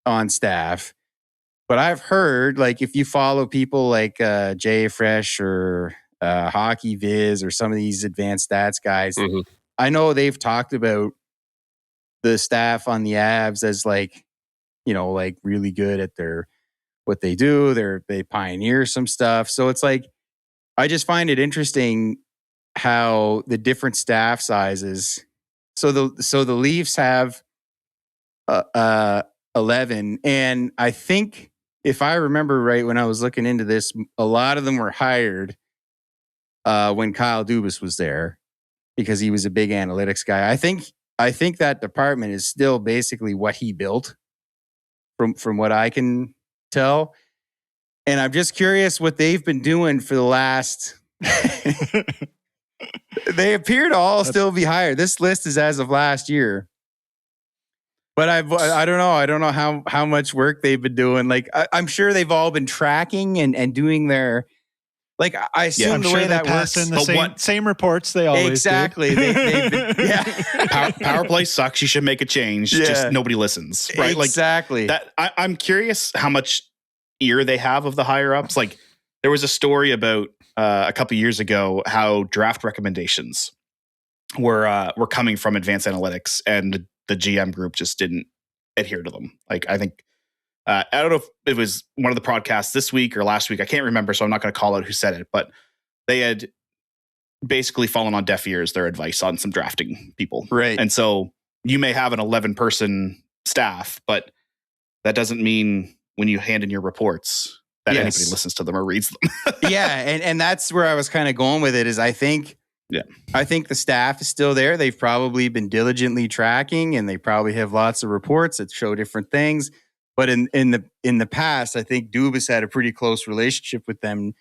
on staff. But I've heard, like, if you follow people like Jay Fresh or Hockey Viz or some of these advanced stats guys, I know they've talked about the staff on the Avs as like, you know, like really good at what they do. They pioneer some stuff. So it's like, I just find it interesting how the different staff sizes. So the Leafs have 11, and I think, if I remember right, when I was looking into this, a lot of them were hired when Kyle Dubas was there because he was a big analytics guy. I think that department is still basically what he built, from what I can tell. And I'm just curious what they've been doing for the last. They appear to all still be hired. This list is as of last year. But I don't know. I don't know how much work they've been doing. Like, I'm sure they've all been tracking and doing their, like, I assume
I'm
the
sure
way
they
that
pass
works.
in the same reports they always
exactly.
do.
They've been, yeah.
Power play sucks. You should make a change.
Yeah.
Just nobody listens. Right.
Exactly.
Like that. I'm curious how much ear they have of the higher ups. Like, there was a story about a couple years ago how draft recommendations were coming from advanced analytics, and the GM group just didn't adhere to them. Like, I think, I don't know if it was one of the podcasts this week or last week. I can't remember, so I'm not going to call out who said it, but they had basically fallen on deaf ears, their advice on some drafting people.
Right.
And so you may have an 11-person staff, but that doesn't mean when you hand in your reports that anybody listens to them or reads them.
Yeah. And that's where I was kind of going with it is I think the staff is still there. They've probably been diligently tracking, and they probably have lots of reports that show different things. But in the past, I think Dubas had a pretty close relationship with them,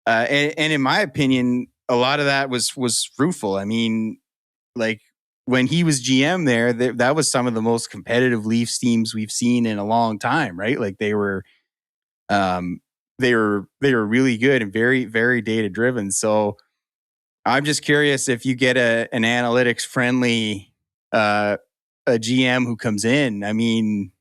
and in my opinion, a lot of that was fruitful. I mean, like, when he was GM there, that was some of the most competitive Leafs teams we've seen in a long time, right? Like, they were really good and very, very data driven. So I'm just curious if you get an analytics friendly a GM who comes in. I mean,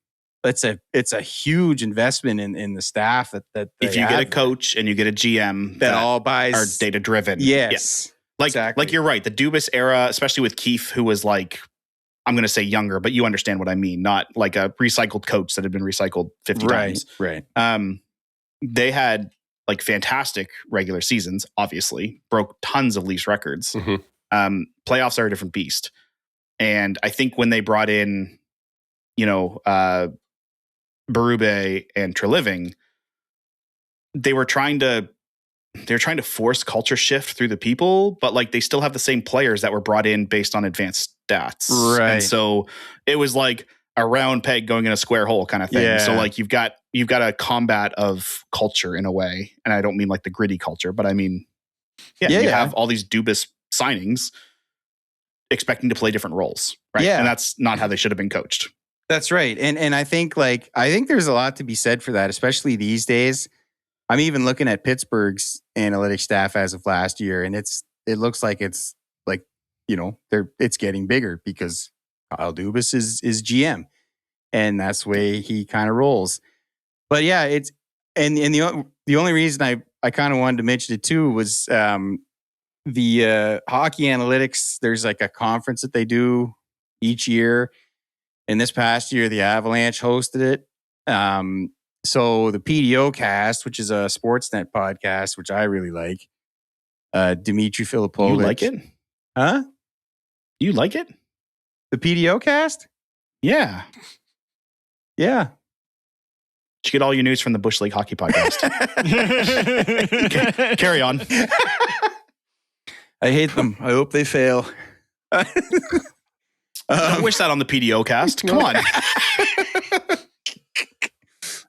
it's a huge investment in the staff that
if you get a coach and you get a GM
that all buys
are data driven.
Yes.
Like you're right. The Dubas era, especially with Keith, who was like, I'm going to say younger, but you understand what I mean. Not like a recycled coach that had been recycled 50 times.
Right.
They had like fantastic regular seasons, obviously, broke tons of Leafs records. Playoffs are a different beast. And I think when they brought in, Berube and Treliving, they were trying to force culture shift through the people, but like they still have the same players that were brought in based on advanced stats.
Right.
And so it was like a round peg going in a square hole kind of thing.
Yeah.
So like you've got a combat of culture in a way. And I don't mean like the gritty culture, but I mean, you have all these Dubas signings expecting to play different roles. Right.
Yeah.
And that's not how they should have been coached.
That's right. And I think there's a lot to be said for that, especially these days. I'm even looking at Pittsburgh's analytics staff as of last year, and it looks like it's like, it's getting bigger because Kyle Dubas is GM, and that's the way he kind of rolls. But yeah, it's and the only reason I kind of wanted to mention it too was the hockey analytics. There's like a conference that they do each year, and this past year the Avalanche hosted it. So the PDO cast, which is a Sportsnet podcast, which I really like, Dimitri Filipovic.
You like it?
Huh?
You like it?
The PDO cast?
Yeah.
Yeah.
Did you get all your news from the Bush League Hockey Podcast? Okay, carry on.
I hate them. I hope they fail.
I wish that on the PDO cast. Come on.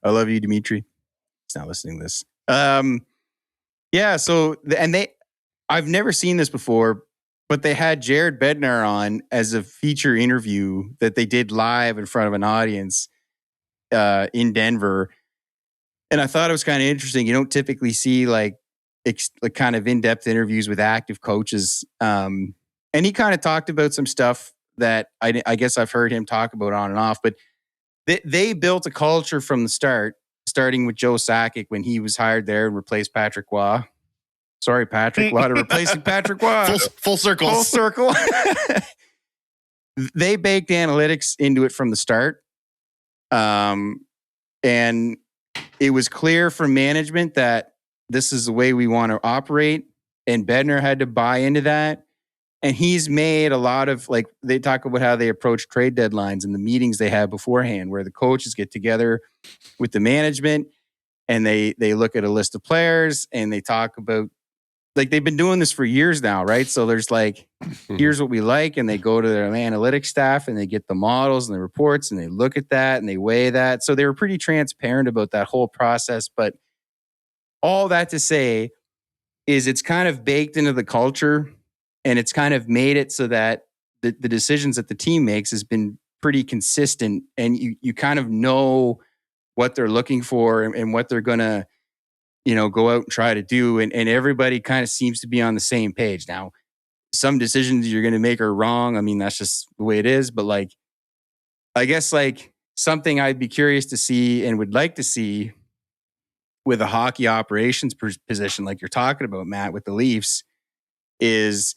I love you, Dimitri. He's not listening to this. Yeah. So, I've never seen this before, but they had Jared Bednar on as a feature interview that they did live in front of an audience in Denver. And I thought it was kind of interesting. You don't typically see like kind of in-depth interviews with active coaches. And he kind of talked about some stuff that I guess I've heard him talk about on and off, but they built a culture from the start, starting with Joe Sakic when he was hired there and replaced Patrick Waugh. Sorry, Patrick Waugh, replacing Patrick Waugh.
Full circle.
Full circle. They baked analytics into it from the start. And it was clear from management that this is the way we want to operate. And Bednar had to buy into that. And he's made a lot of, like, they talk about how they approach trade deadlines and the meetings they have beforehand, where the coaches get together with the management and they look at a list of players and they talk about, like, they've been doing this for years now, right? So there's like, here's what we like. And they go to their analytics staff and they get the models and the reports and they look at that and they weigh that. So they were pretty transparent about that whole process. But all that to say is it's kind of baked into the culture. And it's kind of made it so that the decisions that the team makes has been pretty consistent. And you kind of know what they're looking for and what they're going to, go out and try to do. And everybody kind of seems to be on the same page. Now, some decisions you're going to make are wrong. I mean, that's just the way it is. But like, I guess like something I'd be curious to see and would like to see with a hockey operations position, like you're talking about, Matt, with the Leafs, is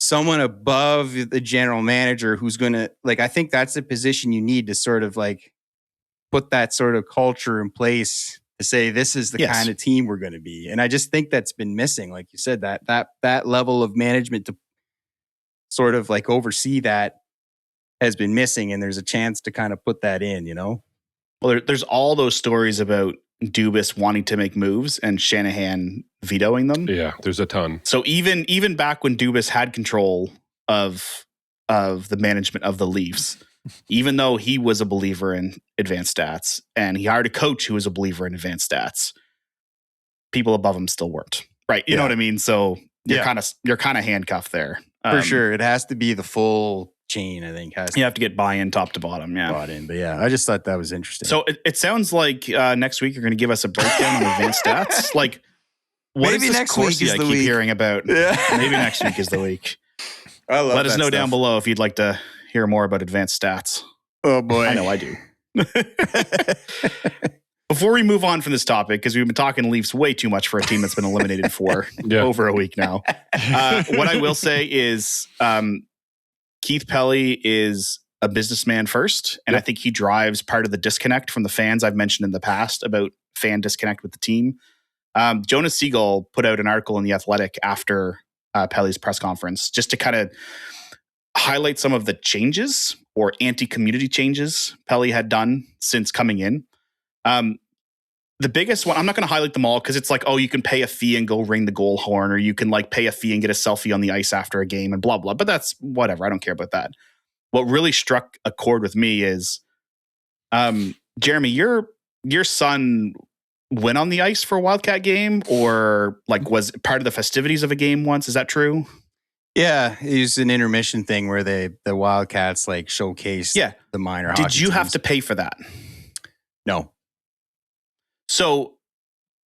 someone above the general manager who's going to, like, I think that's the position you need to sort of like put that sort of culture in place to say, this is the kind of team we're going to be. And I just think that's been missing. Like you said, that level of management to sort of like oversee that has been missing. And there's a chance to kind of put that in,
Well, there's all those stories about Dubas wanting to make moves and Shanahan vetoing them.
Yeah, there's a ton.
So even back when Dubas had control of the management of the Leafs, even though he was a believer in advanced stats and he hired a coach who was a believer in advanced stats, people above him still weren't. Right. You know what I mean? So you're kind of handcuffed there.
For sure. It has to be the full chain, I think.
You have to get buy-in top to bottom. Yeah.
Bought in. But yeah, I just thought that was interesting.
So it sounds like next week you're going to give us a breakdown on advanced stats. Like, what
maybe
is this
next week
Corsi
is
I
the
keep
week.
Hearing about?
Yeah.
Maybe next week is the week.
I love
Let us
that
know
stuff.
down below if you'd like to hear more about advanced stats.
Oh boy.
I know I do. Before we move on from this topic, because we've been talking Leafs way too much for a team that's been eliminated for over a week now. What I will say is Keith Pelley is a businessman first, and I think he drives part of the disconnect from the fans I've mentioned in the past about fan disconnect with the team. Jonas Siegel put out an article in The Athletic after Pelley's press conference just to kind of highlight some of the changes or anti-community changes Pelley had done since coming in. The biggest one, I'm not going to highlight them all because it's like, oh, you can pay a fee and go ring the goal horn, or you can like pay a fee and get a selfie on the ice after a game and blah, blah. But that's whatever. I don't care about that. What really struck a chord with me is, Jeremy, your son went on the ice for a Wildcat game, or like was part of the festivities of a game once. Is that true?
Yeah, it was an intermission thing where the Wildcats like showcased the minor hockey
Did you
teams.
have to pay for that?
No.
So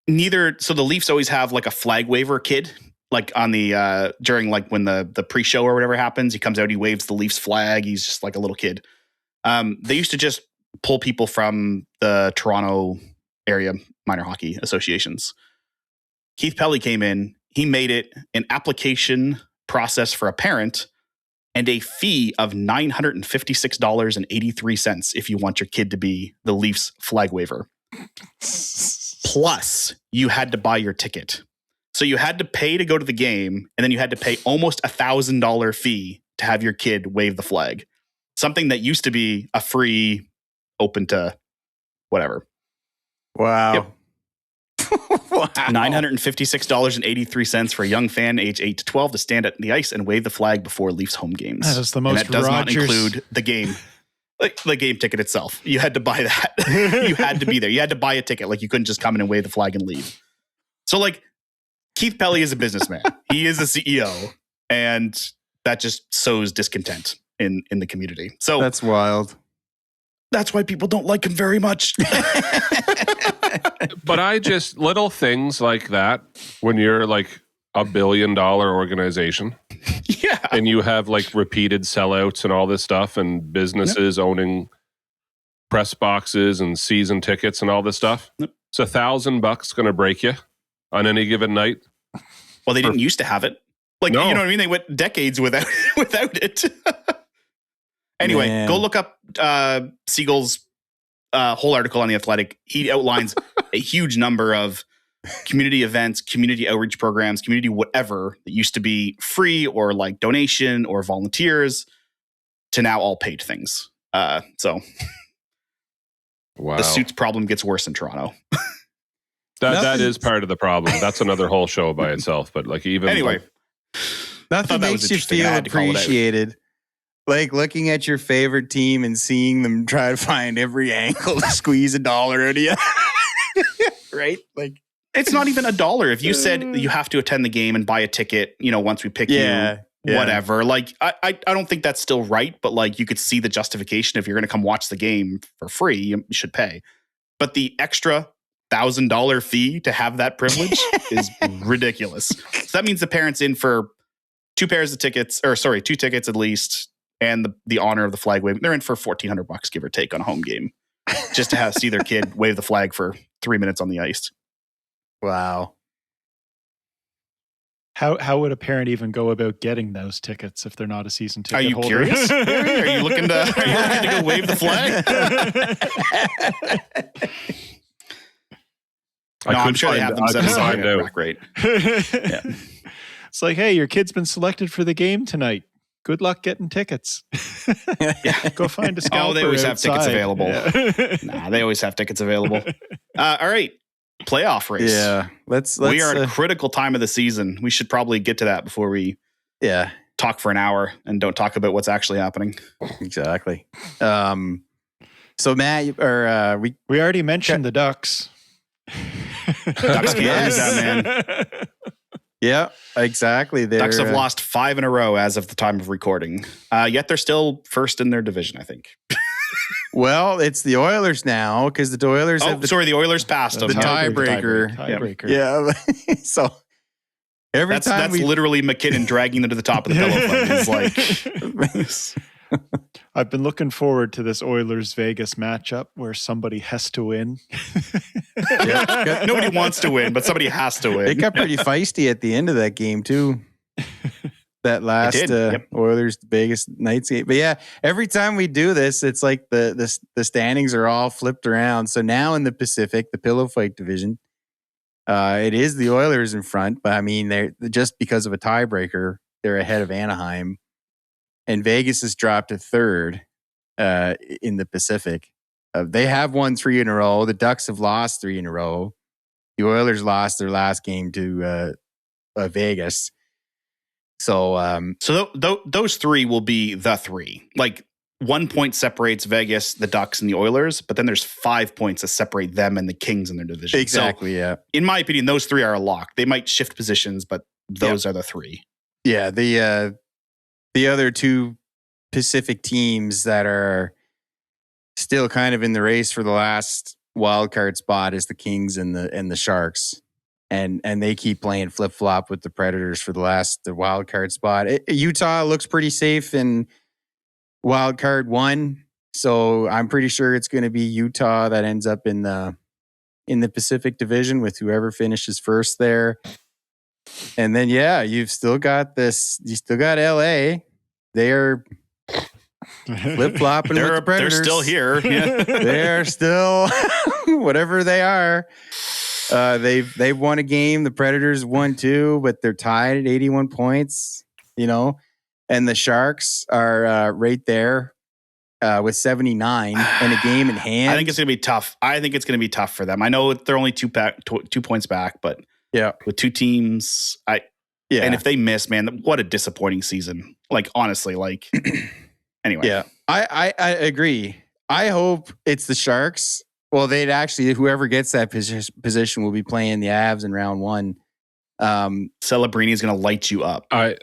the Leafs always have like a flag waver kid, like on the during like when the pre-show or whatever happens, he comes out, he waves the Leafs flag. He's just like a little kid. They used to just pull people from the Toronto area minor hockey associations. Keith Pelley came in. He made it an application process for a parent and a fee of $956.83 if you want your kid to be the Leafs flag waver. Plus, you had to buy your ticket. So you had to pay to go to the game, and then you had to pay almost $1,000 fee to have your kid wave the flag. Something that used to be a free, open to whatever.
Wow.
Yep. Wow. $956.83 for a young fan age 8 to 12 to stand at the ice and wave the flag before Leafs home games.
That is the most
and that does
Rogers.
not include the game. Like the game ticket itself. You had to buy that. You had to be there. You had to buy a ticket. Like you couldn't just come in and wave the flag and leave. So like Keith Pelley is a businessman. He is a CEO, and that just sows discontent in the community. So
that's wild.
That's why people don't like him very much.
But little things like that, when you're like a $1 billion organization,
yeah,
and you have like repeated sellouts and all this stuff, and businesses owning press boxes and season tickets and all this stuff. It's $1,000 going to break you on any given night.
Well, they didn't used to have it. Like,
No.
you know what I mean? They went decades without it. Anyway,
Man.
go look up Siegel's whole article on The Athletic. He outlines a huge number of community events, community outreach programs, community whatever that used to be free or like donation or volunteers to now all paid things. So
Wow.
the suits problem gets worse in Toronto.
That is part of the problem. That's another whole show by itself. But like even
Anyway,
like,
Nothing
that
makes
was
you
interesting. I
feel
had to call it out.
appreciated. Like looking at your favorite team and seeing them try to find every angle to squeeze $1 out of you. Right? Like
it's not even $1. If you said you have to attend the game and buy a ticket, once we pick you, whatever. Like, I don't think that's still right, but like you could see the justification. If you're going to come watch the game for free, you should pay. But the extra $1,000 fee to have that privilege is ridiculous. So that means the parent's in for two tickets at least, and the honor of the flag wave. They're in for $1,400, give or take, on a home game, just to see their kid wave the flag for 3 minutes on the ice.
wow.
How would a parent even go about getting those tickets if they're not a season ticket
Are you
holder?
curious? Are you looking to go wave the flag? No, I'm sure they have them set aside at rack rate. Yeah.
It's like, hey, your kid's been selected for the game tonight. Good luck getting tickets. Go find a scalper.
Oh, they always have tickets
outside.
available.
Yeah.
Nah, they always have tickets available. All right. Playoff race.
Yeah. Let's
we are at a critical time of the season. We should probably get to that before we talk for an hour and don't talk about what's actually happening.
Exactly. So Matt,
we already mentioned the Ducks.
Ducks can't lose that, man.
Yeah, exactly.
Ducks have lost 5 in a row as of the time of recording. Yet they're still first in their division, I think.
Well, it's the Oilers now because the Oilers have
the Oilers passed them.
the tiebreaker.
Tiebreaker.
Yeah. So every time
that's literally McKinnon dragging them to the top of the pillow fight. It's like
I've been looking forward to this Oilers Vegas matchup where somebody has to win.
nobody wants to win, but somebody has to win.
It got pretty feisty at the end of that game too. That last Oilers Vegas Knights game. But yeah, every time we do this, it's like the standings are all flipped around. So now in the Pacific, the pillow fight division, it is the Oilers in front. But I mean, they're just because of a tiebreaker, they're ahead of Anaheim. And Vegas has dropped to third in the Pacific. They have won 3 in a row. The Ducks have lost 3 in a row. The Oilers lost their last game to Vegas. So,
those 3 will be the 3. Like 1 point separates Vegas, the Ducks, and the Oilers, but then there's 5 points that separate them and the Kings in their division.
Exactly.
So, in my opinion, those 3 are a lock. They might shift positions, but those are the 3.
Yeah. The other 2 Pacific teams that are still kind of in the race for the last wild card spot is the Kings and the Sharks. And they keep playing flip-flop with the Predators for the wild card spot. Utah looks pretty safe in wild card 1. So I'm pretty sure it's going to be Utah that ends up in the Pacific Division with whoever finishes first there. And then, you've still got LA. They're flip-flopping with the Predators.
They're still here. Yeah.
They're still whatever they are. They've won a game. The Predators won 2, but they're tied at 81 points. And the Sharks are right there with 79 and a game in hand.
I think it's going to be tough. I think it's going to be tough for them. I know they're only 2 points back, but with 2 teams, and if they miss, man, what a disappointing season. Like honestly, like anyway.
Yeah, I agree. I hope it's the Sharks. Well, they'd actually, whoever gets that position will be playing the Avs in round 1.
Celebrini is going to light you up.
I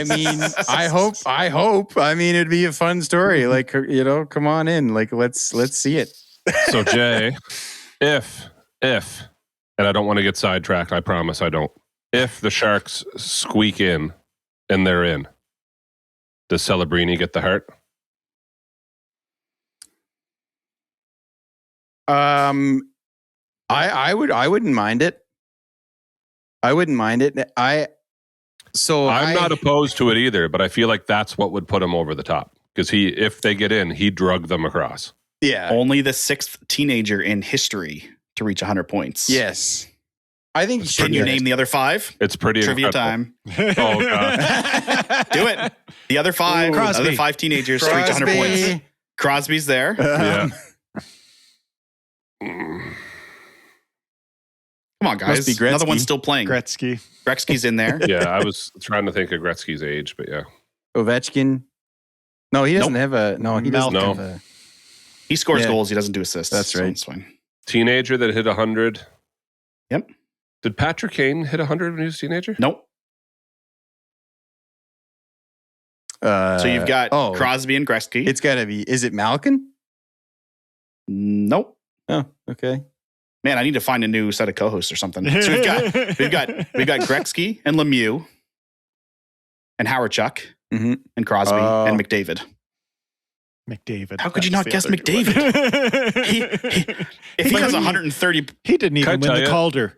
mean, I hope. I mean, it'd be a fun story. Like, come on in. Like, let's see it.
So Jay, if, and I don't want to get sidetracked. I promise I don't. If the Sharks squeak in and they're in, does Celebrini get the heart?
I wouldn't mind it. I'm
not opposed to it either, but I feel like that's what would put him over the top because if they get in, he drug them across.
Yeah,
only the 6th teenager in history to reach 100 points.
Yes, I think.
Can you name the other 5?
It's pretty
trivia
incredible.
time. Oh god, do it! The other 5, other 5 teenagers to reach 100 points. Crosby's there.
Yeah.
Come on, guys. Another one's still playing. Gretzky's in there.
Yeah, I was trying to think of Gretzky's age, but yeah.
Ovechkin. No, he doesn't have a... No, he doesn't have a...
He scores goals. He doesn't do assists.
That's right.
So it's fine.
Teenager that hit 100.
Yep.
Did Patrick Kane hit 100 when he was a teenager?
Nope. So you've got Crosby and Gretzky.
It's got to be... Is it Malkin?
Nope.
Oh, okay.
Man, I need to find a new set of co-hosts or something. So we've got Gretzky and Lemieux and Howard Chuck and Crosby and McDavid. How could you not guess McDavid? If he has 130,
he didn't even win the Calder.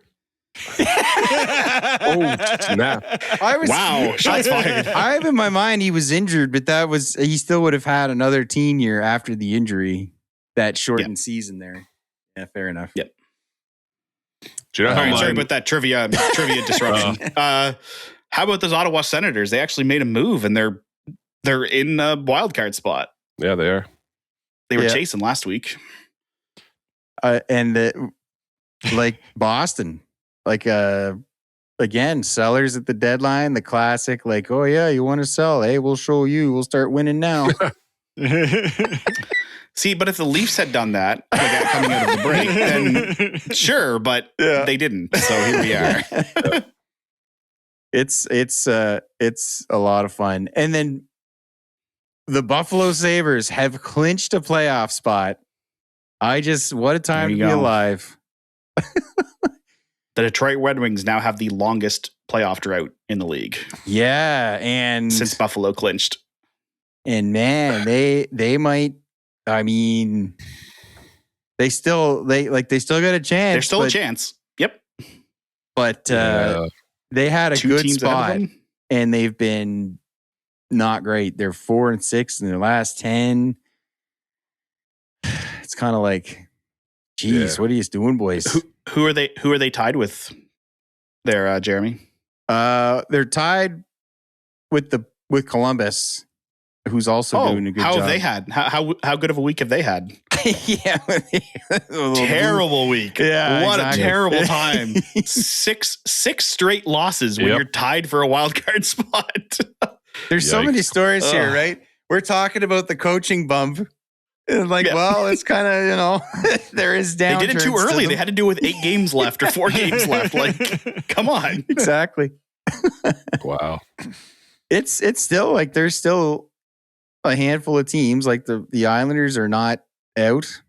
Oh snap!
Wow, shots fired.
I have in my mind he was injured, but he still would have had another teen year after the injury. That shortened season there. Yeah, fair enough.
Yep.
Do you know how
sorry about that trivia disruption. How about those Ottawa Senators? They actually made a move and they're in a wild card spot.
Yeah, they are.
They were chasing last week.
Like Boston, like again, sellers at the deadline, the classic, like, oh yeah, you want to sell? Hey, we'll show you. We'll start winning now.
See, but if the Leafs had done that coming out of the break, then sure, but they didn't. So here we are.
It's a lot of fun. And then the Buffalo Sabres have clinched a playoff spot. What a time to be alive.
The Detroit Red Wings now have the longest playoff drought in the league.
Yeah, and
since Buffalo clinched.
And man, they might. I mean, they still got a chance.
There's still a chance. Yep.
But they had a good spot, and they've been not great. They're 4-6 in their last 10. It's kind of like, geez, what are you doing, boys?
Who are they tied with there, Jeremy?
They're tied with Columbus, who's also doing a good job.
How have they had? How good of a week have they had?
Yeah.
Terrible week.
Yeah,
what
exactly.
a terrible time. six straight losses when you're tied for a wild card spot.
There's so many stories here, right? We're talking about the coaching bump. And well, it's kind of, there is downturns.
They did it too early. They had to do it with 8 games left or 4 games left. Come on.
Exactly.
Wow.
It's still there's still a handful of teams. The Islanders are not out.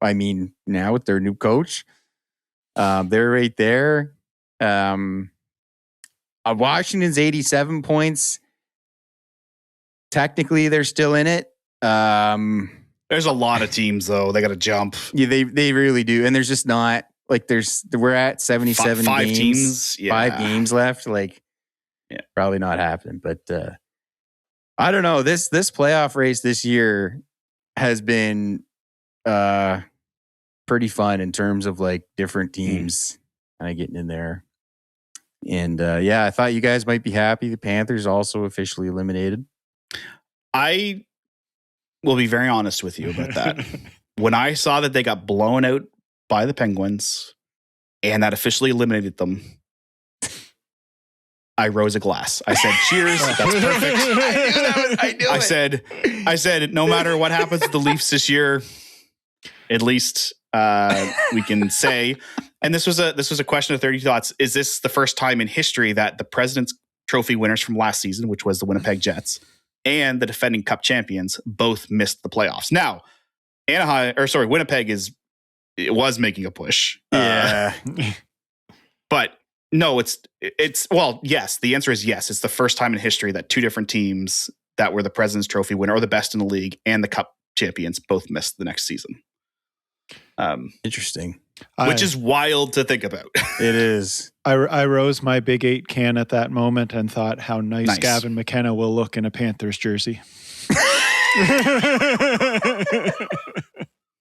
I mean, now with their new coach, they're right there. Washington's 87 points. Technically, they're still in it.
There's a lot of teams though. They got to jump.
Yeah, they really do. And there's just not we're at 77
5
games,
teams. Yeah.
5 games left. Probably not happening. But I don't know. This playoff race this year has been pretty fun in terms of different teams kind of getting in there. And I thought you guys might be happy. The Panthers also officially eliminated.
I will be very honest with you about that. When I saw that they got blown out by the Penguins and that officially eliminated them, I rose a glass. I said, cheers. That's perfect.
I knew it.
I said, no matter what happens to the Leafs this year, at least we can say, and this was a question of 30 thoughts. Is this the first time in history that the President's Trophy winners from last season, which was the Winnipeg Jets, and the defending Cup champions both missed the playoffs? Now, Winnipeg was making a push.
Yeah.
But no, yes. The answer is yes. It's the first time in history that 2 different teams that were the President's Trophy winner or the best in the league and the Cup champions both missed the next season.
Interesting.
Which is wild to think about.
It is.
I rose my Big 8 can at that moment and thought how nice Gavin McKenna will look in a Panthers jersey.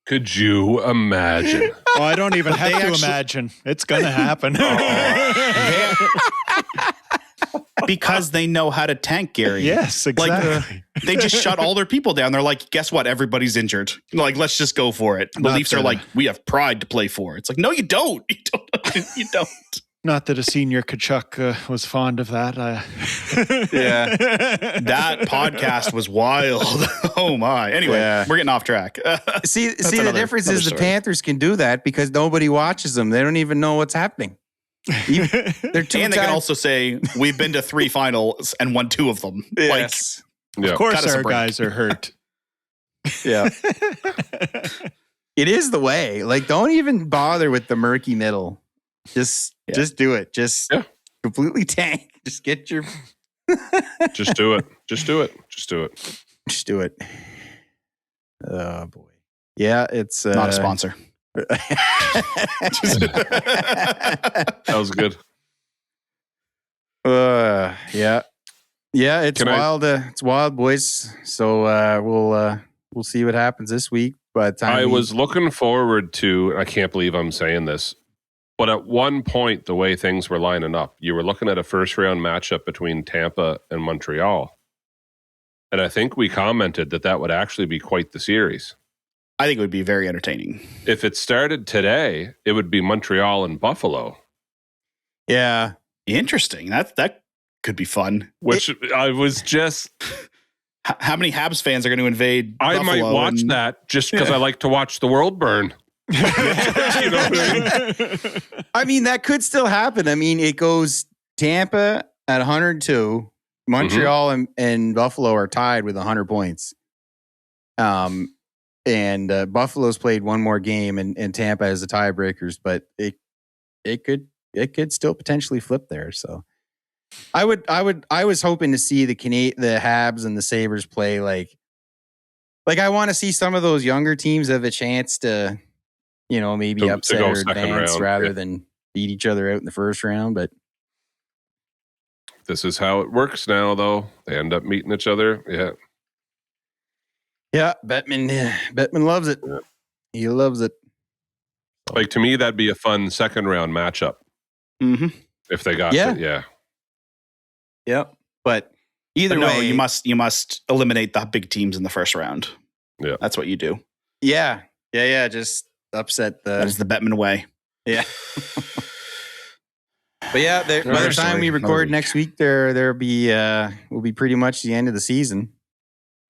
Could you imagine?
Oh, I don't even have to imagine. It's going to happen.
Because they know how to tank, Gary.
Yes, exactly.
They just shut all their people down. They're like, guess what? Everybody's injured. Let's just go for it. The Leafs are like, we have pride to play for. It's like, no, you don't. You don't.
Not that a senior Kachuk was fond of that.
Yeah. That podcast was wild. Oh, my. Anyway, we're getting off track.
See, the difference is the Panthers can do that because nobody watches them. They don't even know what's happening. They can
also say, we've been to 3 finals and won 2 of them.
Yes.
Of course our guys are hurt.
Yeah. It is the way. Don't even bother with the murky middle. Just do it. Just completely tank. Just get your...
Just do it. Just do it. Just do it.
Just do it. Oh, boy. Yeah, it's...
Not a sponsor.
That was good.
Yeah, it's wild. It's wild, boys. So we'll see what happens this week. But
I was looking forward to. I can't believe I'm saying this, but at one point, the way things were lining up, you were looking at a first round matchup between Tampa and Montreal, and I think we commented that would actually be quite the series.
I think it would be very entertaining.
If it started today, it would be Montreal and Buffalo.
Yeah.
Interesting. That could be fun.
Which I was just...
How many Habs fans are going to invade Buffalo?
I might watch that just because I like to watch the world burn. You know what
I mean, that could still happen. I mean, it goes Tampa at 102. Montreal and Buffalo are tied with 100 points. And Buffalo's played one more game, and Tampa has the tiebreakers, but it could still potentially flip there. So I was hoping to see the Habs and the Sabres play like I want to see some of those younger teams have a chance to, maybe upset or advance rather than beat each other out in the first round. But
this is how it works now, though. They end up meeting each other. Yeah.
Yeah, Bettman loves it. Yeah. He loves it.
To me, that'd be a fun second round matchup.
Mm-hmm.
If they got it, yeah.
Yep. But Either way,
you must eliminate the big teams in the first round.
Yeah,
that's what you do.
Yeah. Just upset
that is the Bettman way.
Yeah. But yeah, by the time we record next week, will be pretty much the end of the season.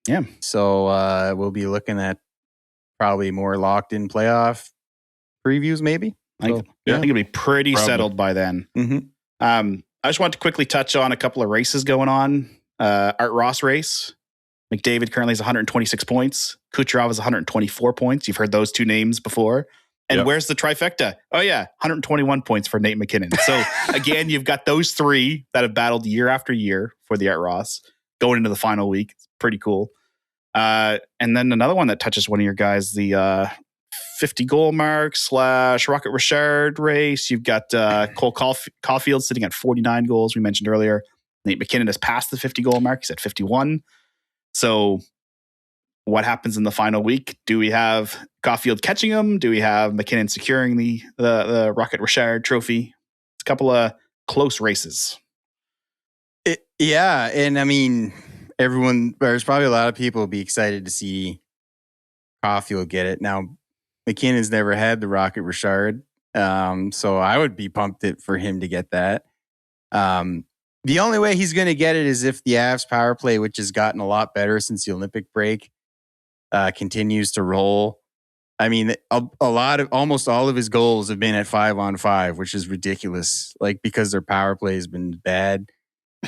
Yeah.
So we'll be looking at probably more locked in playoff previews, maybe.
I think it'll be pretty settled by then.
Mm-hmm.
I just want to quickly touch on a couple of races going on. Art Ross race. McDavid currently has 126 points. Kucherov has 124 points. You've heard those two names before. And where's the trifecta? Oh, yeah, 121 points for Nate McKinnon. So, again, you've got those three that have battled year after year for the Art Ross going into the final week. It's pretty cool. And then another one that touches one of your guys, the 50 goal mark / Rocket Richard race. You've got Cole Caulfield sitting at 49 goals, we mentioned earlier. Nate McKinnon has passed the 50 goal mark. He's at 51. So what happens in the final week? Do we have Caulfield catching him? Do we have McKinnon securing the Rocket Richard trophy? It's a couple of close races.
Yeah. And I mean, there's probably a lot of people will be excited to see Caulfield get it. Now, McKinnon's never had the Rocket Richard. So I would be pumped for him to get that. The only way he's going to get it is if the Avs power play, which has gotten a lot better since the Olympic break, continues to roll. I mean, almost all of his goals have been at 5-on-5, which is ridiculous. Like, because their power play has been bad.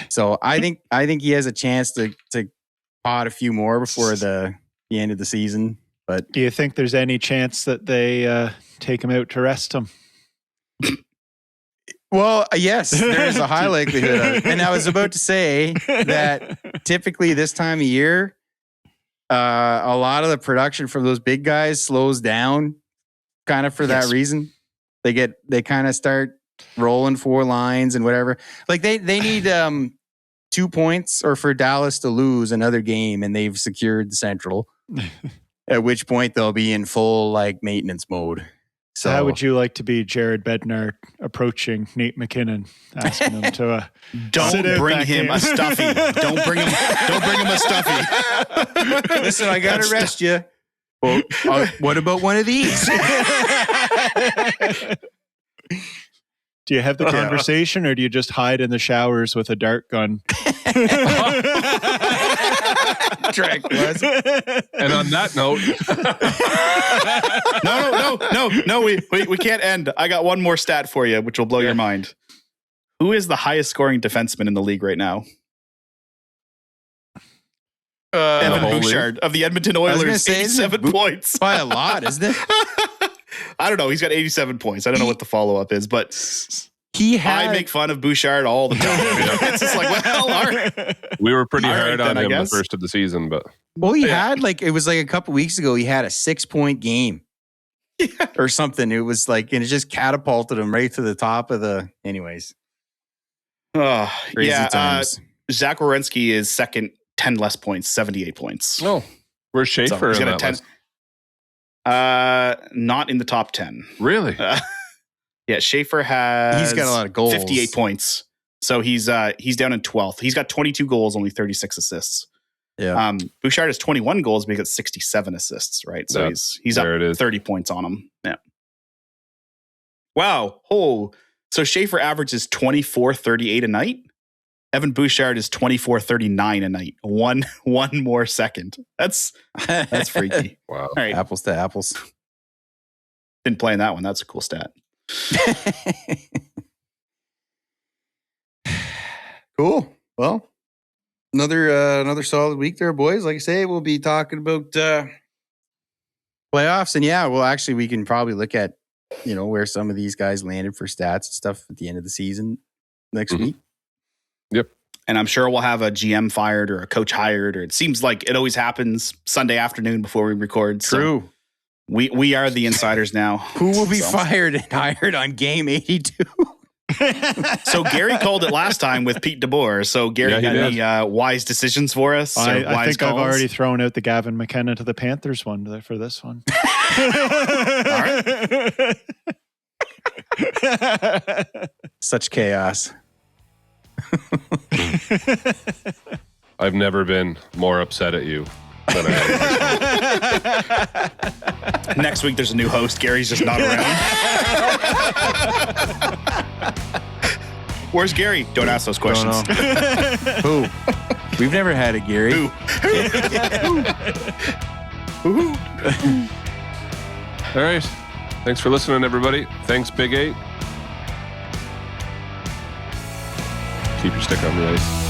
So I think he has a chance to pot a few more before the end of the season. But
do you think there's any chance that they take him out to rest him?
Well, yes, there is a high likelihood of it. And I was about to say that typically this time of year, a lot of the production from those big guys slows down kind of for that reason. They kind of start rolling 4 lines and whatever. Like they need 2 points or for Dallas to lose another game and they've secured the Central, at which point they'll be in full like maintenance mode. So
how would you like to be Jared Bednar approaching Nate McKinnon, asking him to
don't bring him a stuffy. Don't bring him a stuffy.
Listen, I gotta rest you. Well, what about one of these?
Do you have the conversation, or do you just hide in the showers with a dart gun?
And on that note,
no, we can't end. I got one more stat for you, which will blow your mind. Who is the highest scoring defenseman in the league right now? Evan Bouchard of the Edmonton Oilers, 87 points.
By a lot, isn't it?
I don't know. He's got 87 points. I don't know what the follow-up is, but I make fun of Bouchard all the time. It's just like, well, all right.
We were pretty hard on him the first of the season, but
he had it was like a couple weeks ago, he had a 6-point game or something. It was like, and it just catapulted him right to the top of the, anyways.
Crazy times. Zach Werenski is second, 10 less points, 78 points.
Oh, where's Schaefer in that
10
list?
Not in the top 10.
Really?
Yeah, Schaefer has.
He's got a lot of goals.
58 points. So he's down in 12th. He's got 22 goals, only 36 assists.
Yeah.
Bouchard has 21 goals, but he got 67 assists, right? So he's up 30 points on him. Yeah. Wow. Oh, so Schaefer averages 24-38 a night. Evan Bouchard is 24-39 a night. One more second. That's freaky.
Wow.
All right.
Apples to apples.
Didn't play in that one. That's a cool stat.
Cool. Well, another solid week there, boys. Like I say, we'll be talking about playoffs, and we can probably look at where some of these guys landed for stats and stuff at the end of the season next week.
Yep.
And I'm sure we'll have a GM fired or a coach hired, or it seems like it always happens Sunday afternoon before we record.
True.
So we are the insiders now.
Who will be fired and hired on game 82?
So Gary called it last time with Pete DeBoer. So Gary got any wise decisions for us?
I think I've already thrown out the Gavin McKenna to the Panthers one for this one.
All right.
Such chaos.
I've never been more upset at you than I am.
Next week, there's a new host. Gary's just not around. Where's Gary? Don't ask those questions.
Who? We've never had a Gary.
Who?
All right. Thanks for listening, everybody. Thanks, Big 8. Keep your stick on the ice.